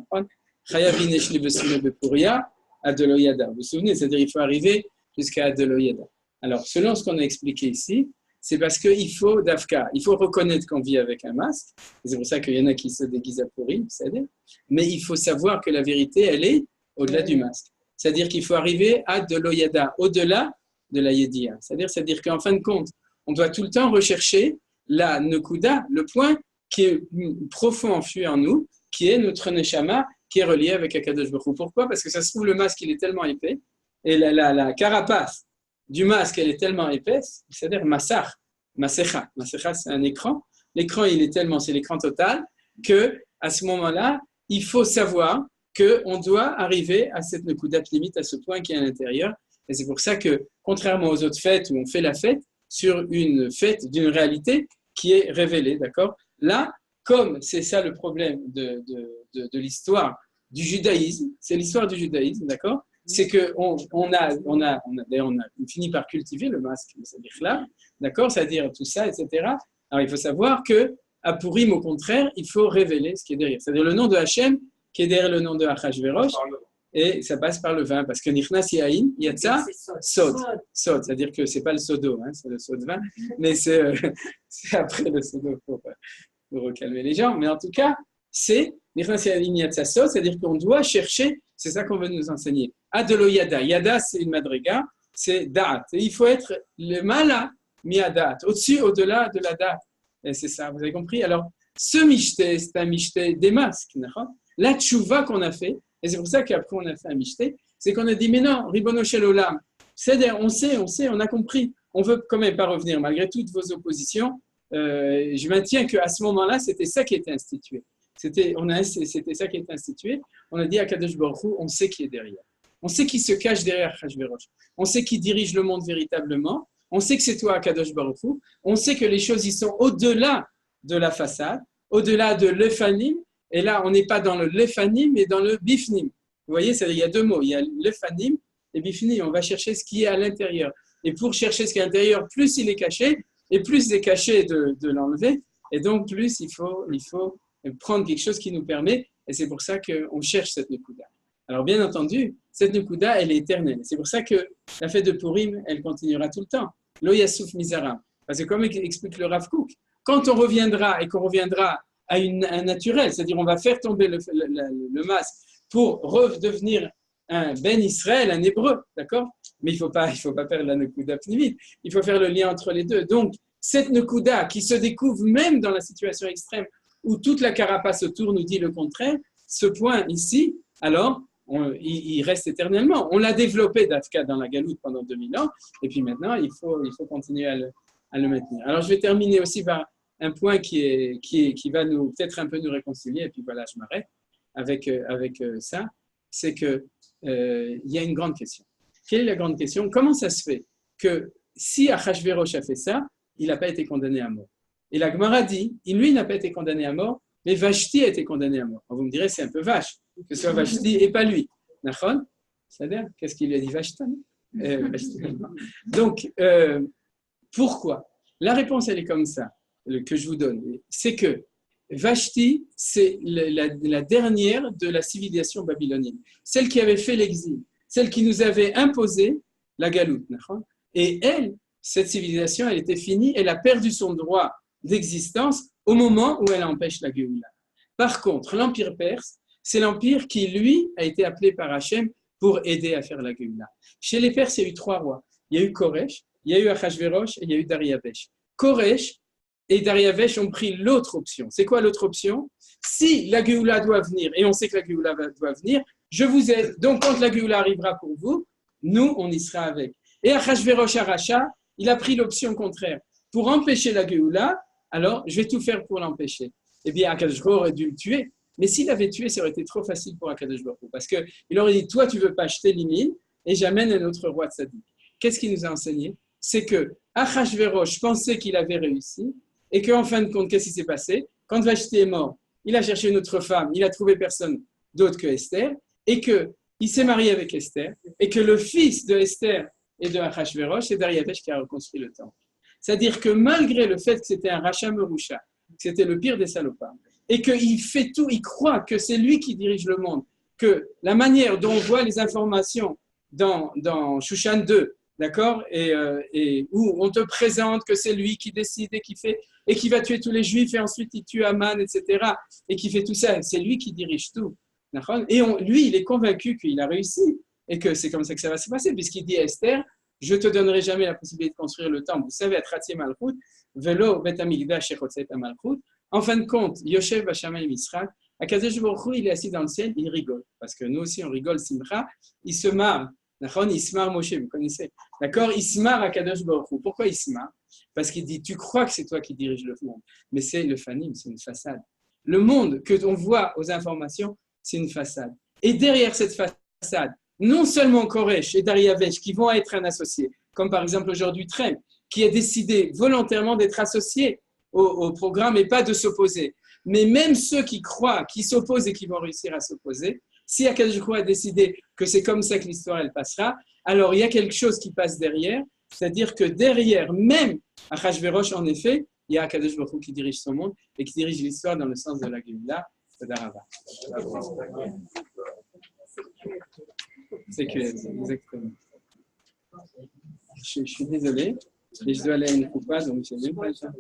Chayavin eshli besune bepuria adeloyada. Vous vous souvenez, c'est-à-dire il faut arriver jusqu'à adeloyada. Alors, selon ce qu'on a expliqué ici, c'est parce qu'il faut d'Afka, il faut reconnaître qu'on vit avec un masque. C'est pour ça qu'il y en a qui se déguisent à Purim, c'est-à-dire. Mais il faut savoir que la vérité, elle est au-delà du masque. C'est-à-dire qu'il faut arriver à adeloyada, au-delà de la Yediya. C'est-à-dire qu'en fin de compte, on doit tout le temps rechercher la Nekuda, le point qui est profond enfui en nous, qui est notre Neshama, qui est relié avec Akadosh Baruch Hu. Pourquoi? Parce que ça se trouve, le masque, il est tellement épais, et la carapace du masque, elle est tellement épaisse, c'est-à-dire Masecha, c'est un écran. L'écran, c'est l'écran total, qu'à ce moment-là, il faut savoir qu'on doit arriver à cette Nekudat limite, à ce point qui est à l'intérieur. Et c'est pour ça que, contrairement aux autres fêtes où on fait la fête, sur une fête d'une réalité qui est révélée, d'accord? Là, comme c'est ça le problème de l'histoire du judaïsme, c'est l'histoire du judaïsme, d'accord? C'est qu'on finit par cultiver le masque, c'est-à-dire là, d'accord? C'est-à-dire tout ça, etc. Alors, il faut savoir qu'à Purim, au contraire, il faut révéler ce qui est derrière. C'est-à-dire le nom de Hachem qui est derrière le nom de Achashverosh, et ça passe par le vin, parce que Nichnas Yain, Yatsa, Sod. Sod, c'est-à-dire que ce n'est pas le sodo, hein, c'est le saut de vin, mais c'est après le sodo pour recalmer les gens. Mais en tout cas, c'est Nichnas Yain, Yatsa, Sod, c'est-à-dire qu'on doit chercher, c'est ça qu'on veut nous enseigner. Adelo Yada. Yada, c'est une madriga, c'est Da'at. Et il faut être le mala miadat, au-dessus, au-delà de la date. Et c'est ça, vous avez compris? Alors, ce mishté, c'est un mishté des masques. La tchouva qu'on a fait, et c'est pour ça qu'après on a fait un mishté, c'est qu'on a dit, mais non, Ribono Shel Olam, c'est-à-dire on sait, on a compris, on veut quand même pas revenir, malgré toutes vos oppositions, je maintiens qu'à ce moment-là, c'était ça qui était institué. C'était ça qui était institué. On a dit à Kadosh Baruch Hu, on sait qui est derrière. On sait qui se cache derrière Achashverosh. On sait qui dirige le monde véritablement. On sait que c'est toi, Kadosh Baruch Hu. On sait que les choses, ils sont au-delà de la façade, au-delà de l'efanim. Et là, on n'est pas dans le lefanim, mais dans le bifnim. Vous voyez, il y a deux mots. Il y a lefanim et bifnim. On va chercher ce qui est à l'intérieur. Et pour chercher ce qui est à l'intérieur, plus il est caché, et plus il est caché de l'enlever. Et donc, plus il faut prendre quelque chose qui nous permet. Et c'est pour ça qu'on cherche cette Nekuda. Alors, bien entendu, cette Nekuda, elle est éternelle. C'est pour ça que la fête de Purim, elle continuera tout le temps. Lo Yassouf Mizaram. Parce que comme explique le Rav Kook, quand on reviendra et qu'on reviendra à un naturel, c'est-à-dire on va faire tomber le masque pour redevenir un Ben Israël, un hébreu, d'accord? Mais il faut pas faire la Nekuda pnimit, il faut faire le lien entre les deux. Donc, cette Nekuda qui se découvre même dans la situation extrême où toute la carapace autour nous dit le contraire, ce point ici, alors, il reste éternellement. On l'a développé d'Afka dans la Galoute pendant 2000 ans, et puis maintenant, il faut continuer à le maintenir. Alors, je vais terminer aussi par un point qui va peut-être un peu nous réconcilier, et puis voilà, je m'arrête avec ça, c'est qu'il y a une grande question. Quelle est la grande question? Comment ça se fait que si Achashverosh a fait ça, il n'a pas été condamné à mort? Et la Gemara dit, lui n'a pas été condamné à mort, mais Vashti a été condamné à mort. Alors vous me direz, c'est un peu vache, que ce soit Vashti et pas lui. Nachon? C'est-à-dire, qu'est-ce qu'il lui a dit Vashti? Donc, pourquoi? La réponse, elle est comme ça, que je vous donne. C'est que Vashti, c'est la dernière de la civilisation babylonienne. Celle qui avait fait l'exil, celle qui nous avait imposé la galoute. Et elle, cette civilisation, elle était finie, elle a perdu son droit d'existence au moment où elle empêche la Géoula. Par contre, l'empire perse, c'est l'empire qui, lui, a été appelé par Hachem pour aider à faire la Géoula. Chez les Perses, il y a eu 3 rois. Il y a eu Koresh, il y a eu Achashverosh et il y a eu Dariavesh. Koresh et Dariavesh ont pris l'autre option. C'est quoi l'autre option? Si la Géoula doit venir, et on sait que la Géoula doit venir, je vous aide. Donc, quand la Géoula arrivera pour vous, nous, on y sera avec. Et Achashverosh Aracha, il a pris l'option contraire. Pour empêcher la Géoula, alors, je vais tout faire pour l'empêcher. Eh bien, Akadosh Baruch Hu aurait dû le tuer. Mais s'il avait tué, ça aurait été trop facile pour Akadosh Baruch Hu. Parce qu'il aurait dit, toi, tu ne veux pas acheter l'imine, et j'amène un autre roi de Tzadik. Qu'est-ce qu'il nous a enseigné? C'est que Achashverosh pensait qu'il avait réussi, et qu'en fin de compte, qu'est-ce qui s'est passé? Quand Vashti est mort, il a cherché une autre femme, il a trouvé personne d'autre que Esther, et qu'il s'est marié avec Esther, et que le fils de Esther et de Achashverosh, c'est Dariavesh qui a reconstruit le temple. C'est-à-dire que malgré le fait que c'était un Racha Merusha, que c'était le pire des salopards, et qu'il fait tout, il croit que c'est lui qui dirige le monde, que la manière dont on voit les informations dans Shushan 2, d'accord, et où on te présente que c'est lui qui décide et qui fait, et qui va tuer tous les juifs, et ensuite il tue Aman, etc., et qui fait tout ça, c'est lui qui dirige tout. Et lui, il est convaincu qu'il a réussi, et que c'est comme ça que ça va se passer, puisqu'il dit à Esther, je ne te donnerai jamais la possibilité de construire le temple. Vous savez, à Tratzé Malchut, Velo Bet Amigdash Echotset Malchut. En fin de compte, Yoshev Vashamay Misrak, Akadosh Baruch Hu, il est assis dans le ciel, il rigole. Parce que nous aussi, on rigole, Simcha, il se marre. Il se marre Moshe, vous connaissez. D'accord? Il se marre Akadosh Baruch Hu. Pourquoi il se marre? Parce qu'il dit, tu crois que c'est toi qui diriges le monde. Mais c'est le fanim, c'est une façade. Le monde que l'on voit aux informations, c'est une façade. Et derrière cette façade, non seulement Koresh et Dariavesh qui vont être un associé, comme par exemple aujourd'hui Trem, qui a décidé volontairement d'être associé au programme et pas de s'opposer. Mais même ceux qui croient, qui s'opposent et qui vont réussir à s'opposer, si Akadosh Baruch Hu a décidé que c'est comme ça que l'histoire elle passera, alors il y a quelque chose qui passe derrière, c'est-à-dire que derrière, même Achashverosh en effet, il y a Akadosh Baruch Hu qui dirige son monde et qui dirige l'histoire dans le sens de la Géoula. C'est clair, exactement. Je suis désolé, mais je dois aller à une coupa, donc je n'ai même pas le temps.